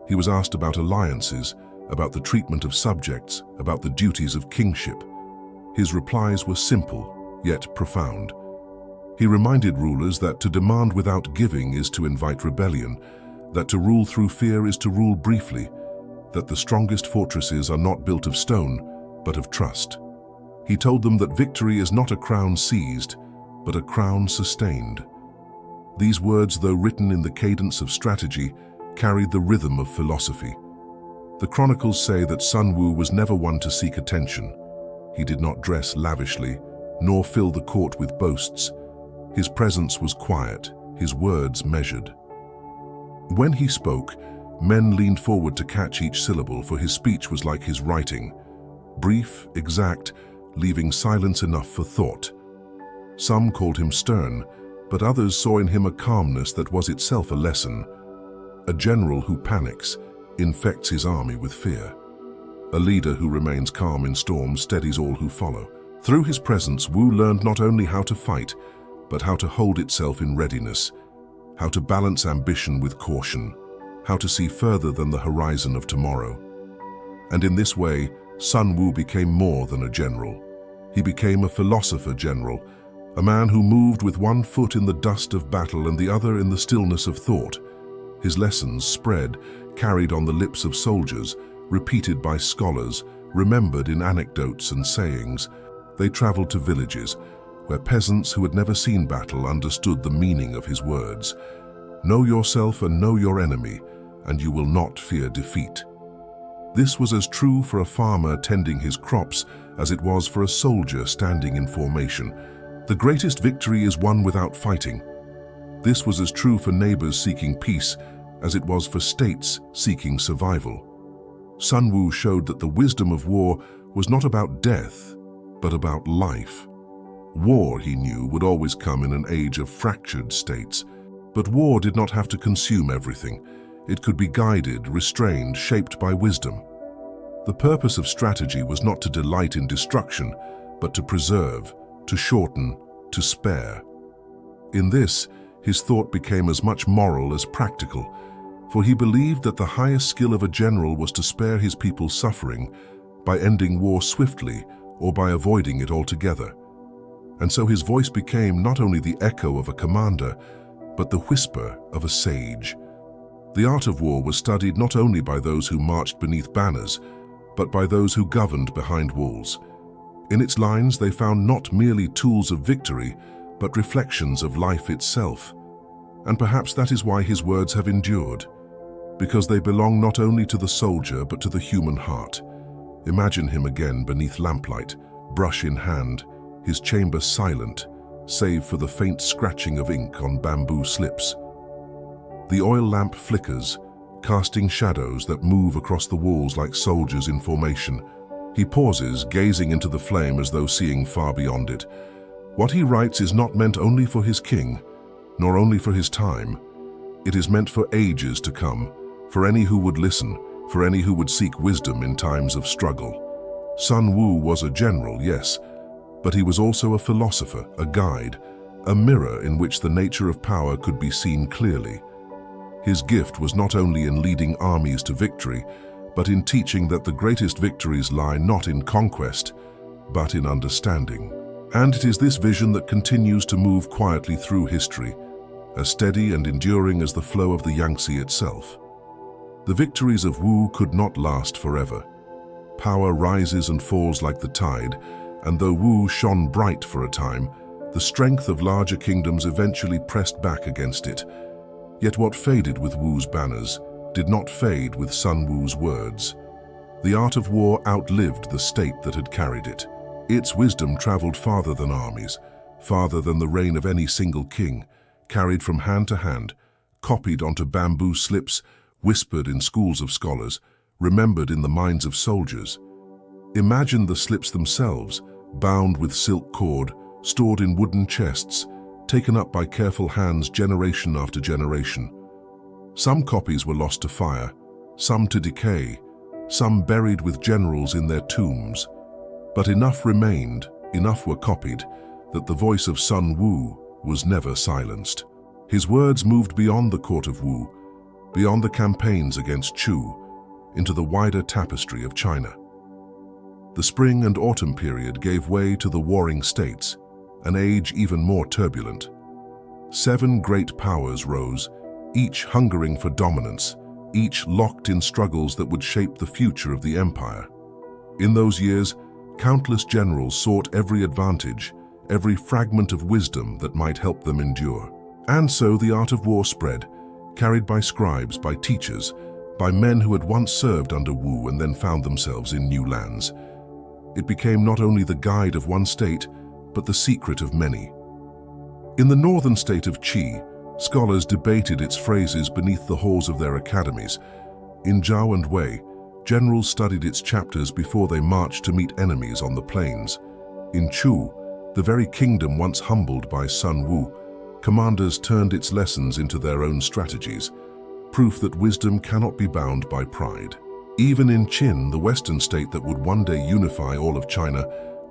He was asked about alliances, about the treatment of subjects, about the duties of kingship. His replies were simple, yet profound. He reminded rulers that to demand without giving is to invite rebellion, that to rule through fear is to rule briefly, that the strongest fortresses are not built of stone, but of trust. He told them that victory is not a crown seized, but a crown sustained. These words, though written in the cadence of strategy, carried the rhythm of philosophy. The chronicles say that Sun Wu was never one to seek attention. He did not dress lavishly, nor fill the court with boasts. His presence was quiet, his words measured. When he spoke, men leaned forward to catch each syllable, for his speech was like his writing, brief, exact, leaving silence enough for thought. Some called him stern, but others saw in him a calmness that was itself a lesson. A general who panics infects his army with fear. A leader who remains calm in storms steadies all who follow. Through his presence, Wu learned not only how to fight, but how to hold itself in readiness, how to balance ambition with caution, how to see further than the horizon of tomorrow. And in this way, Sun Tzu became more than a general. He became a philosopher general, a man who moved with one foot in the dust of battle and the other in the stillness of thought. His lessons spread, carried on the lips of soldiers, repeated by scholars, remembered in anecdotes and sayings. They traveled to villages, where peasants who had never seen battle understood the meaning of his words. Know yourself and know your enemy, and you will not fear defeat. This was as true for a farmer tending his crops as it was for a soldier standing in formation. The greatest victory is won without fighting. This was as true for neighbors seeking peace as it was for states seeking survival. Sun Tzu showed that the wisdom of war was not about death, but about life. War, he knew, would always come in an age of fractured states. But war did not have to consume everything. It could be guided, restrained, shaped by wisdom. The purpose of strategy was not to delight in destruction, but to preserve, to shorten, to spare. In this, his thought became as much moral as practical, for he believed that the highest skill of a general was to spare his people suffering by ending war swiftly or by avoiding it altogether. And so his voice became not only the echo of a commander, but the whisper of a sage. The art of war was studied not only by those who marched beneath banners, but by those who governed behind walls. In its lines they found not merely tools of victory, but reflections of life itself. And perhaps that is why his words have endured, because they belong not only to the soldier but to the human heart. Imagine him again beneath lamplight, brush in hand, his chamber silent, save for the faint scratching of ink on bamboo slips. The oil lamp flickers, casting shadows that move across the walls like soldiers in formation. He pauses, gazing into the flame as though seeing far beyond it. What he writes is not meant only for his king, nor only for his time. It is meant for ages to come, for any who would listen, for any who would seek wisdom in times of struggle. Sun Tzu was a general, yes, but he was also a philosopher, a guide, a mirror in which the nature of power could be seen clearly. His gift was not only in leading armies to victory, but in teaching that the greatest victories lie not in conquest, but in understanding. And it is this vision that continues to move quietly through history, as steady and enduring as the flow of the Yangtze itself. The victories of Wu could not last forever. Power rises and falls like the tide, and though Wu shone bright for a time, the strength of larger kingdoms eventually pressed back against it. Yet what faded with Wu's banners did not fade with Sun Tzu's words. The art of war outlived the state that had carried it. Its wisdom traveled farther than armies, farther than the reign of any single king, carried from hand to hand, copied onto bamboo slips, whispered in schools of scholars, remembered in the minds of soldiers. Imagine the slips themselves, bound with silk cord, stored in wooden chests, taken up by careful hands generation after generation. Some copies were lost to fire, some to decay, some buried with generals in their tombs. But enough remained, enough were copied, that the voice of Sun Tzu was never silenced. His words moved beyond the court of Wu, beyond the campaigns against Chu, into the wider tapestry of China. The spring and autumn period gave way to the warring states, an age even more turbulent. 7 great powers rose, each hungering for dominance, each locked in struggles that would shape the future of the empire. In those years, countless generals sought every advantage, every fragment of wisdom that might help them endure. And so the art of war spread, carried by scribes, by teachers, by men who had once served under Wu and then found themselves in new lands. It became not only the guide of one state, but the secret of many. In the northern state of Qi, scholars debated its phrases beneath the halls of their academies. In Zhao and Wei, generals studied its chapters before they marched to meet enemies on the plains. In Chu, the very kingdom once humbled by Sun Tzu, commanders turned its lessons into their own strategies, proof that wisdom cannot be bound by pride. Even in Qin, the western state that would one day unify all of China,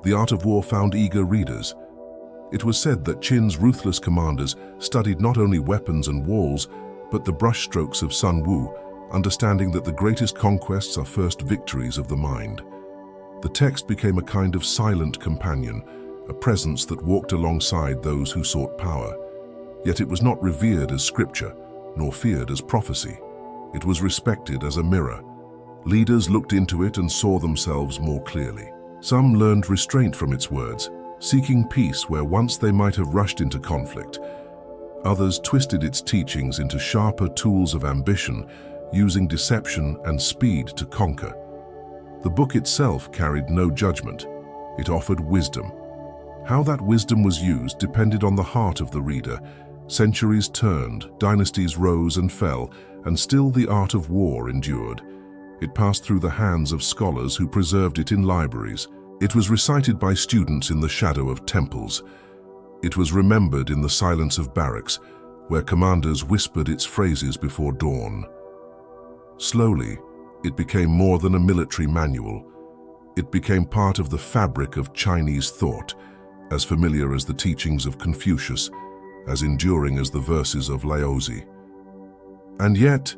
the art of war found eager readers. It was said that Qin's ruthless commanders studied not only weapons and walls, but the brushstrokes of Sun Tzu, understanding that the greatest conquests are first victories of the mind. The text became a kind of silent companion, a presence that walked alongside those who sought power. Yet it was not revered as scripture, nor feared as prophecy. It was respected as a mirror. Leaders looked into it and saw themselves more clearly. Some learned restraint from its words, seeking peace where once they might have rushed into conflict. Others twisted its teachings into sharper tools of ambition, using deception and speed to conquer. The book itself carried no judgment. It offered wisdom. How that wisdom was used depended on the heart of the reader. Centuries turned, dynasties rose and fell, and still the art of war endured. It passed through the hands of scholars who preserved it in libraries. It was recited by students in the shadow of temples. It was remembered in the silence of barracks, where commanders whispered its phrases before dawn. Slowly, it became more than a military manual. It became part of the fabric of Chinese thought, as familiar as the teachings of Confucius, as enduring as the verses of Laozi. And yet,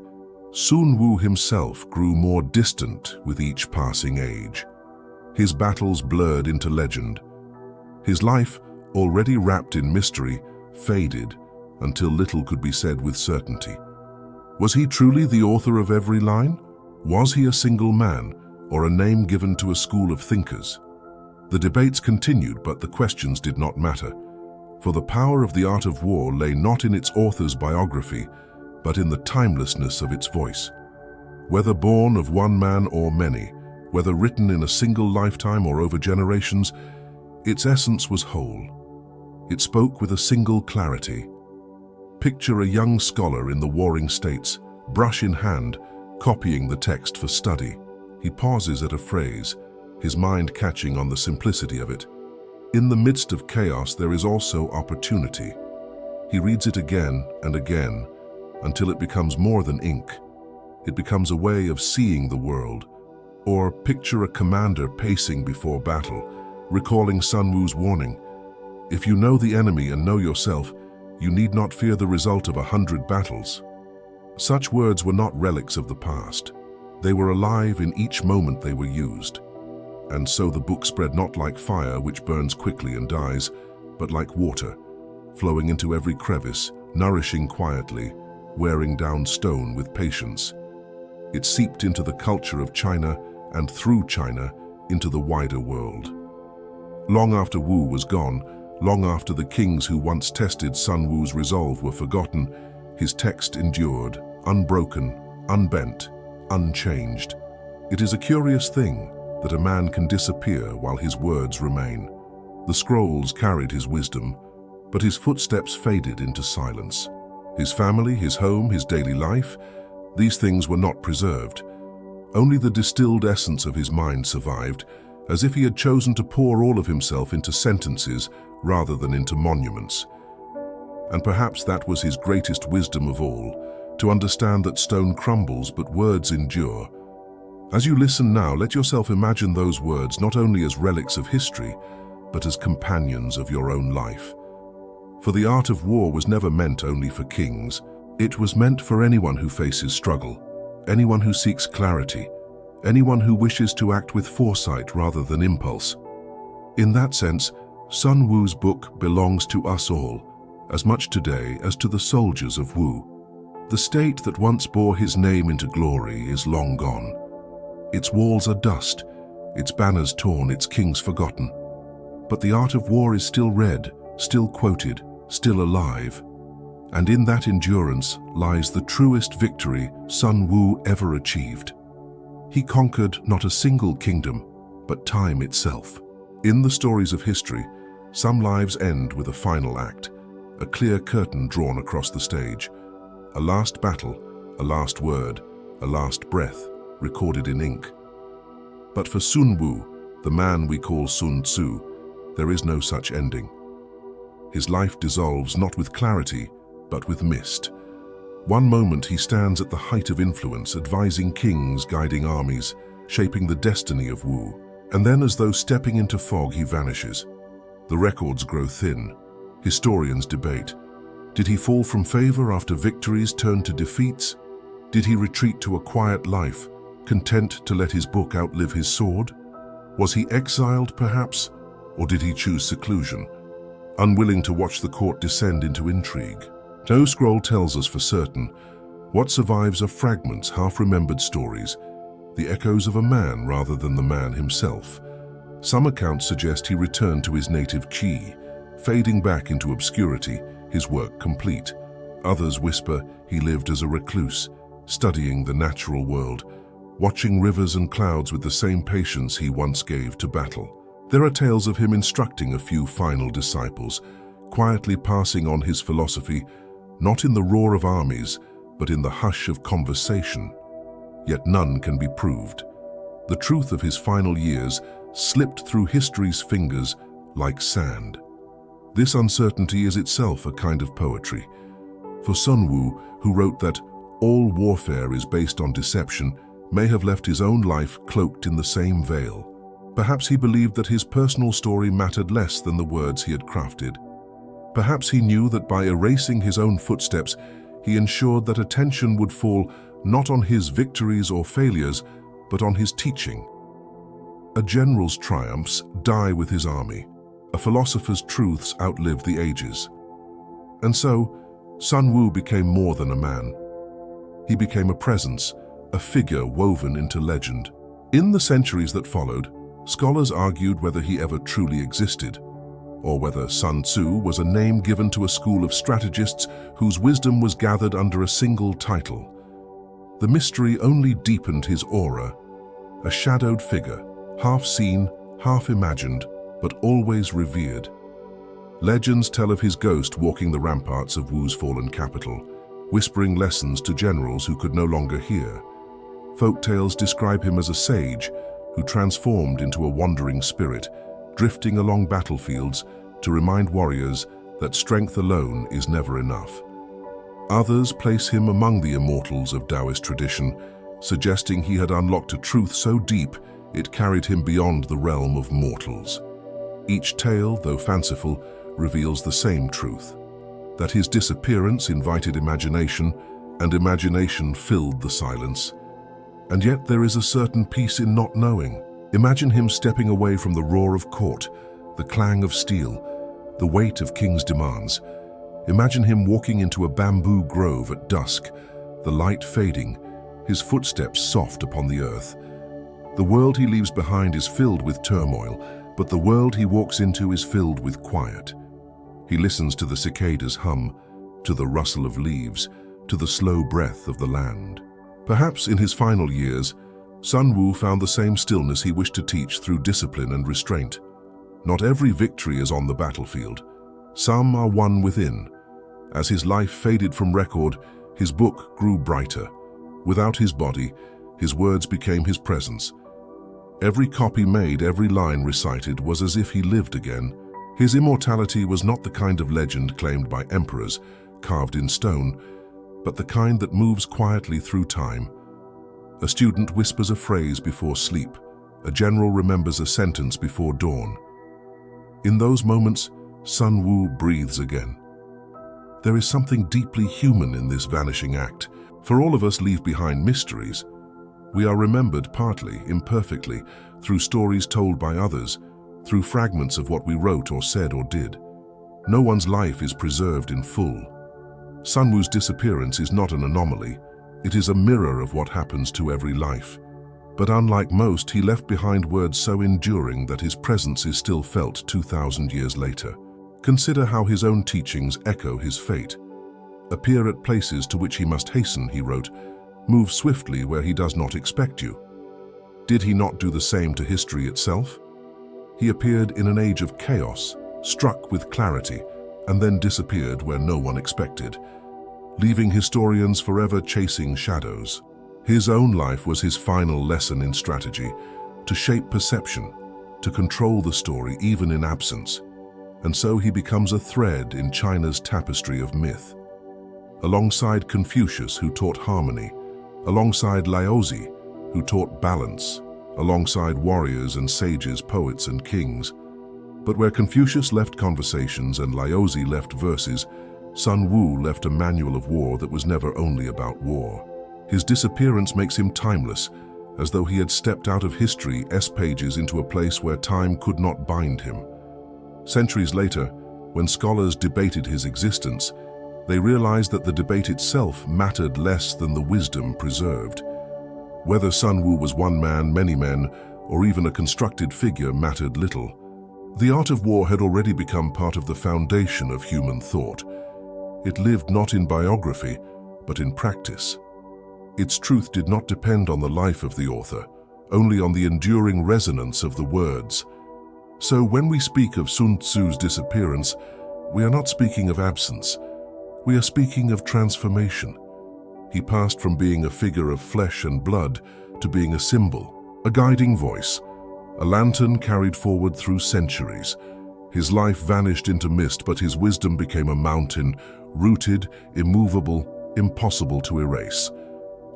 Sun Tzu himself grew more distant with each passing age. His battles blurred into legend. His life, already wrapped in mystery, faded until little could be said with certainty. Was he truly the author of every line? Was he a single man, or a name given to a school of thinkers? The debates continued, but the questions did not matter. For the power of the art of war lay not in its author's biography, but in the timelessness of its voice. Whether born of one man or many, whether written in a single lifetime or over generations, its essence was whole. It spoke with a single clarity. Picture a young scholar in the warring states, brush in hand, copying the text for study. He pauses at a phrase, his mind catching on the simplicity of it. In the midst of chaos, there is also opportunity. He reads it again and again, until it becomes more than ink. It becomes a way of seeing the world. Or picture a commander pacing before battle, recalling Sun Tzu's warning. If you know the enemy and know yourself, you need not fear the result of 100 battles. Such words were not relics of the past. They were alive in each moment they were used. And so the book spread not like fire which burns quickly and dies, but like water, flowing into every crevice, nourishing quietly, wearing down stone with patience. It seeped into the culture of China and through China into the wider world. Long after Wu was gone, long after the kings who once tested Sun Tzu's resolve were forgotten, his text endured, unbroken, unbent, unchanged. It is a curious thing that a man can disappear while his words remain. The scrolls carried his wisdom, but his footsteps faded into silence. His family, his home, his daily life, these things were not preserved. Only the distilled essence of his mind survived, as if he had chosen to pour all of himself into sentences rather than into monuments. And perhaps that was his greatest wisdom of all, to understand that stone crumbles but words endure. As you listen now, let yourself imagine those words not only as relics of history, but as companions of your own life. For the art of war was never meant only for kings. It was meant for anyone who faces struggle, anyone who seeks clarity, anyone who wishes to act with foresight rather than impulse. In that sense, Sun Tzu's book belongs to us all, as much today as to the soldiers of Wu. The state that once bore his name into glory is long gone. Its walls are dust, its banners torn, its kings forgotten. But the art of war is still read, still quoted, still alive. And in that endurance lies the truest victory Sun Tzu ever achieved. He conquered not a single kingdom, but time itself. In the stories of history, some lives end with a final act, a clear curtain drawn across the stage, a last battle, a last word, a last breath, recorded in ink. But for Sun Tzu, the man we call Sun Tzu, there is no such ending. His life dissolves not with clarity, but with mist. One moment he stands at the height of influence, advising kings, guiding armies, shaping the destiny of Wu. And then, as though stepping into fog, he vanishes. The records grow thin, Historians debate. Did he fall from favor after victories turned to defeats? Did he retreat to a quiet life, content to let his book outlive his sword? Was he exiled, perhaps? Or did he choose seclusion, unwilling to watch the court descend into intrigue? No scroll tells us for certain. What survives are fragments, half-remembered stories, the echoes of a man rather than the man himself. Some accounts suggest he returned to his native Qi, fading back into obscurity, his work complete. Others whisper he lived as a recluse, studying the natural world, watching rivers and clouds with the same patience he once gave to battle. There are tales of him instructing a few final disciples, quietly passing on his philosophy, not in the roar of armies, but in the hush of conversation. Yet none can be proved. The truth of his final years slipped through history's fingers like sand. This uncertainty is itself a kind of poetry. For Sun Tzu, who wrote that all warfare is based on deception, may have left his own life cloaked in the same veil. Perhaps he believed that his personal story mattered less than the words he had crafted. Perhaps he knew that by erasing his own footsteps, he ensured that attention would fall not on his victories or failures, but on his teaching. A general's triumphs die with his army. A philosopher's truths outlive the ages. And so, Sun Tzu became more than a man. He became a presence, a figure woven into legend. In the centuries that followed, scholars argued whether he ever truly existed, or whether Sun Tzu was a name given to a school of strategists whose wisdom was gathered under a single title. The mystery only deepened his aura, a shadowed figure, half seen, half imagined, but always revered. Legends tell of his ghost walking the ramparts of Wu's fallen capital, whispering lessons to generals who could no longer hear. Folk tales describe him as a sage who transformed into a wandering spirit, drifting along battlefields to remind warriors that strength alone is never enough. Others place him among the immortals of Taoist tradition, suggesting he had unlocked a truth so deep it carried him beyond the realm of mortals. Each tale, though fanciful, reveals the same truth, that his disappearance invited imagination, and imagination filled the silence. And yet there is a certain peace in not knowing. Imagine him stepping away from the roar of court, the clang of steel, the weight of king's demands. Imagine him walking into a bamboo grove at dusk, the light fading, his footsteps soft upon the earth. The world he leaves behind is filled with turmoil, but the world he walks into is filled with quiet. He listens to the cicadas hum, to the rustle of leaves, to the slow breath of the land. Perhaps in his final years, Sun Tzu found the same stillness he wished to teach through discipline and restraint. Not every victory is on the battlefield. Some are won within. As his life faded from record, his book grew brighter. Without his body, his words became his presence. Every copy made, every line recited was as if he lived again. His immortality was not the kind of legend claimed by emperors, carved in stone, but the kind that moves quietly through time. A student whispers a phrase before sleep. A general remembers a sentence before dawn. In those moments, Sun Tzu breathes again. There is something deeply human in this vanishing act. For all of us leave behind mysteries. We are remembered partly, imperfectly, through stories told by others, through fragments of what we wrote or said or did. No one's life is preserved in full. Sun Tzu's disappearance is not an anomaly. It is a mirror of what happens to every life. But unlike most, he left behind words so enduring that his presence is still felt 2,000 years later. Consider how his own teachings echo his fate. Appear at places to which he must hasten, he wrote. Move swiftly where he does not expect you. Did he not do the same to history itself? He appeared in an age of chaos, struck with clarity, and then disappeared where no one expected, leaving historians forever chasing shadows. His own life was his final lesson in strategy, to shape perception, to control the story even in absence. And so he becomes a thread in China's tapestry of myth. Alongside Confucius, who taught harmony, alongside Laozi, who taught balance, alongside warriors and sages, poets and kings, But where Confucius left conversations and Laozi left verses, Sun Tzu left a manual of war that was never only about war. His disappearance makes him timeless, as though he had stepped out of history's pages into a place where time could not bind him. Centuries later, when scholars debated his existence, they realized that the debate itself mattered less than the wisdom preserved. Whether Sun Tzu was one man, many men, or even a constructed figure mattered little. The art of war had already become part of the foundation of human thought. It lived not in biography, but in practice. Its truth did not depend on the life of the author, only on the enduring resonance of the words. So when we speak of Sun Tzu's disappearance, we are not speaking of absence. We are speaking of transformation. He passed from being a figure of flesh and blood to being a symbol, a guiding voice, a lantern carried forward through centuries. His life vanished into mist, but his wisdom became a mountain, rooted, immovable, impossible to erase.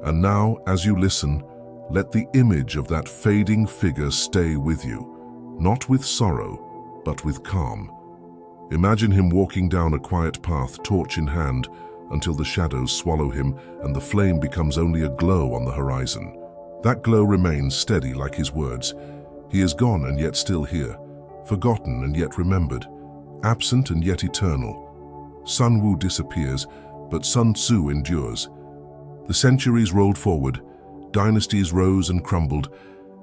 And now, as you listen, let the image of that fading figure stay with you, not with sorrow, but with calm. Imagine him walking down a quiet path, torch in hand, until the shadows swallow him and the flame becomes only a glow on the horizon. That glow remains steady like his words. He is gone and yet still here, forgotten and yet remembered, absent and yet eternal. Sun Tzu disappears, but Sun Tzu endures. The centuries rolled forward, dynasties rose and crumbled,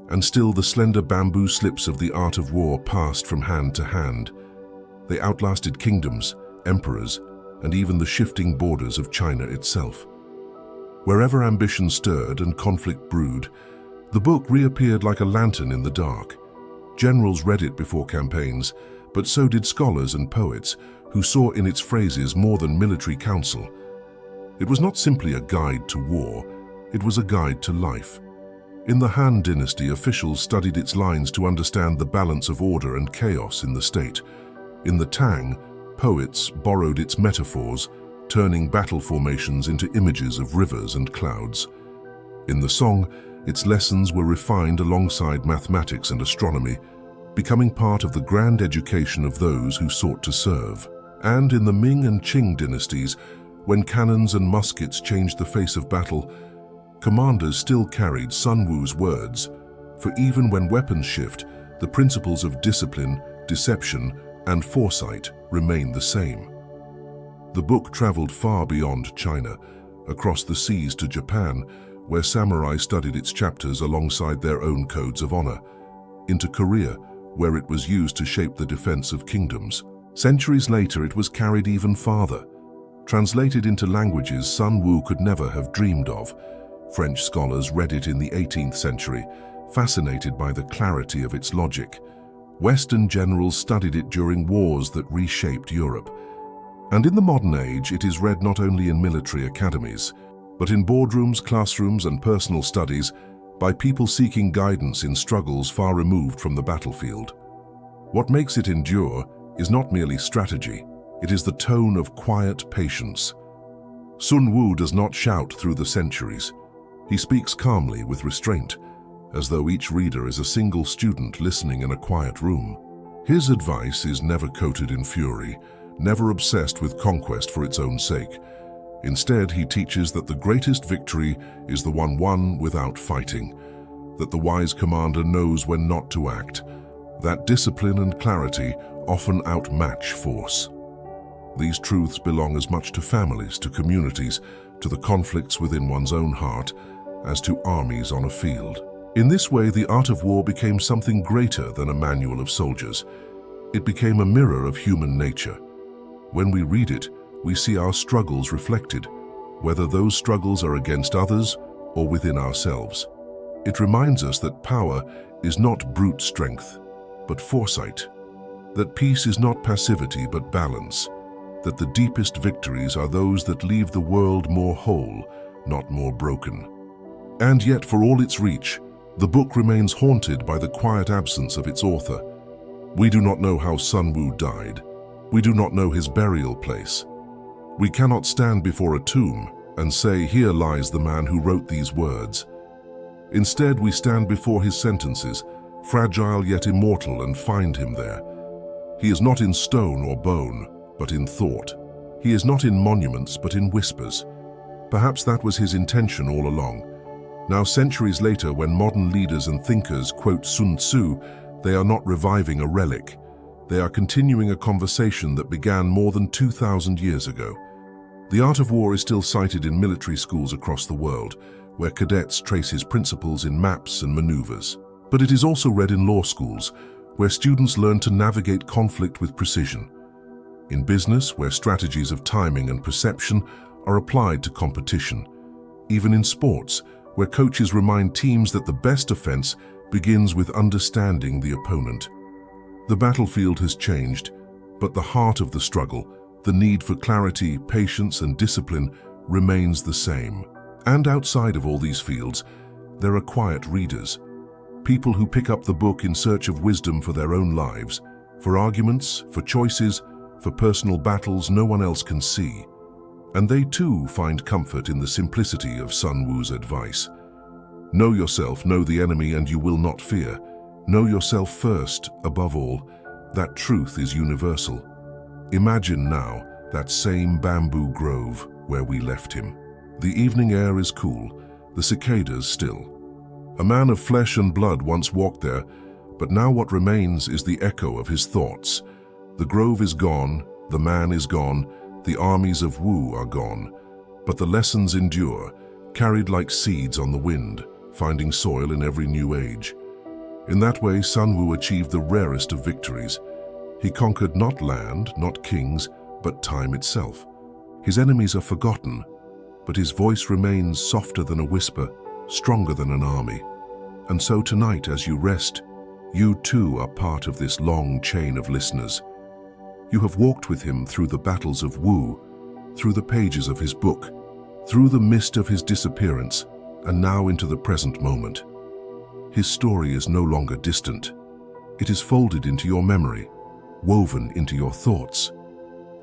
and still the slender bamboo slips of the art of war passed from hand to hand. They outlasted kingdoms, emperors, and even the shifting borders of China itself. Wherever ambition stirred and conflict brewed, the book reappeared like a lantern in the dark. Generals read it before campaigns, but so did scholars and poets who saw in its phrases more than military counsel. It was not simply a guide to war, it was a guide to life. In the Han Dynasty, officials studied its lines to understand the balance of order and chaos in the state. In the Tang, poets borrowed its metaphors, turning battle formations into images of rivers and clouds. In the Song, its lessons were refined alongside mathematics and astronomy, becoming part of the grand education of those who sought to serve. And in the Ming and Qing dynasties, when cannons and muskets changed the face of battle, commanders still carried Sun Tzu's words, for even when weapons shift, the principles of discipline, deception, and foresight remain the same. The book traveled far beyond China, across the seas to Japan, where samurai studied its chapters alongside their own codes of honor, into Korea, where it was used to shape the defense of kingdoms. Centuries later, it was carried even farther. Translated into languages Sun Tzu could never have dreamed of, French scholars read it in the 18th century, fascinated by the clarity of its logic. Western generals studied it during wars that reshaped Europe. And in the modern age, it is read not only in military academies, but in boardrooms, classrooms, and personal studies by people seeking guidance in struggles far removed from the battlefield. What makes it endure is not merely strategy, it is the tone of quiet patience. Sun Tzu does not shout through the centuries. He speaks calmly with restraint, as though each reader is a single student listening in a quiet room. His advice is never coated in fury, never obsessed with conquest for its own sake. Instead, he teaches that the greatest victory is the one won without fighting, that the wise commander knows when not to act, that discipline and clarity often outmatch force. These truths belong as much to families, to communities, to the conflicts within one's own heart, as to armies on a field. In this way, the art of war became something greater than a manual of soldiers. It became a mirror of human nature. When we read it, we see our struggles reflected, whether those struggles are against others or within ourselves. It reminds us that power is not brute strength, but foresight, that peace is not passivity but balance, that the deepest victories are those that leave the world more whole, not more broken. And yet, for all its reach, the book remains haunted by the quiet absence of its author. We do not know how Sun Tzu died. We do not know his burial place. We cannot stand before a tomb and say, "Here lies the man who wrote these words." Instead, we stand before his sentences, fragile yet immortal, and find him there. He is not in stone or bone, but in thought. He is not in monuments, but in whispers. Perhaps that was his intention all along. Now, centuries later, when modern leaders and thinkers quote Sun Tzu, they are not reviving a relic. They are continuing a conversation that began more than 2,000 years ago. The art of war is still cited in military schools across the world, where cadets trace his principles in maps and maneuvers. But it is also read in law schools, where students learn to navigate conflict with precision. In business, where strategies of timing and perception are applied to competition. Even in sports, where coaches remind teams that the best defense begins with understanding the opponent. The battlefield has changed, but the heart of the struggle, the need for clarity, patience, and discipline remains the same. And outside of all these fields, there are quiet readers, people who pick up the book in search of wisdom for their own lives, for arguments, for choices, for personal battles no one else can see. And they too find comfort in the simplicity of Sun Tzu's advice. Know yourself, know the enemy, and you will not fear. Know yourself first, above all. That truth is universal. Imagine now that same bamboo grove where we left him. The evening air is cool, the cicadas still. A man of flesh and blood once walked there, but now what remains is the echo of his thoughts. The grove is gone, the man is gone, the armies of Wu are gone, but the lessons endure, carried like seeds on the wind, finding soil in every new age. In that way, Sun Tzu achieved the rarest of victories. He conquered not land, not kings, but time itself. His enemies are forgotten, but his voice remains softer than a whisper, stronger than an army. And so tonight, as you rest, you too are part of this long chain of listeners. You have walked with him through the battles of Wu, through the pages of his book, through the mist of his disappearance, and now into the present moment. His story is no longer distant. It is folded into your memory, woven into your thoughts.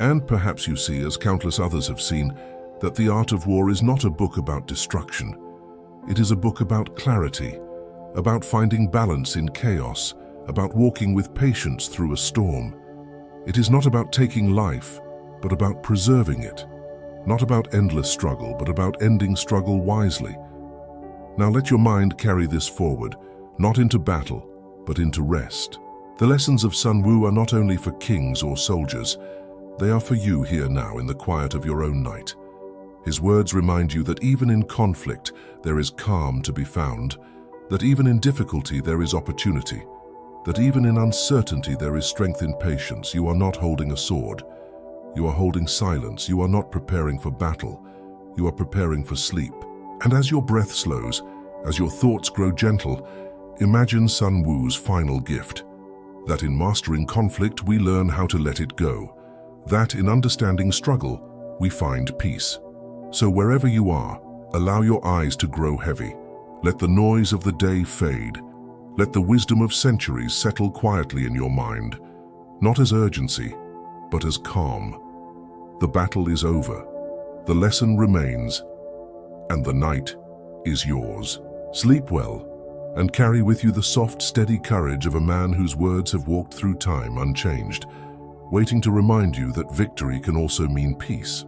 And perhaps you see, as countless others have seen, that The Art of War is not a book about destruction. It is a book about clarity, about finding balance in chaos, about walking with patience through a storm. It is not about taking life, but about preserving it. Not about endless struggle, but about ending struggle wisely. Now let your mind carry this forward, not into battle, but into rest. The lessons of Sun Tzu are not only for kings or soldiers, they are for you here now in the quiet of your own night. His words remind you that even in conflict there is calm to be found, that even in difficulty there is opportunity, that even in uncertainty there is strength in patience. You are not holding a sword. You are holding silence. You are not preparing for battle. You are preparing for sleep. And as your breath slows, as your thoughts grow gentle, imagine Sun Tzu's final gift, that in mastering conflict we learn how to let it go, that in understanding struggle we find peace. So wherever you are, allow your eyes to grow heavy. Let the noise of the day fade. Let the wisdom of centuries settle quietly in your mind, not as urgency, but as calm. The battle is over, the lesson remains, and the night is yours. Sleep well, and carry with you the soft, steady courage of a man whose words have walked through time unchanged, waiting to remind you that victory can also mean peace.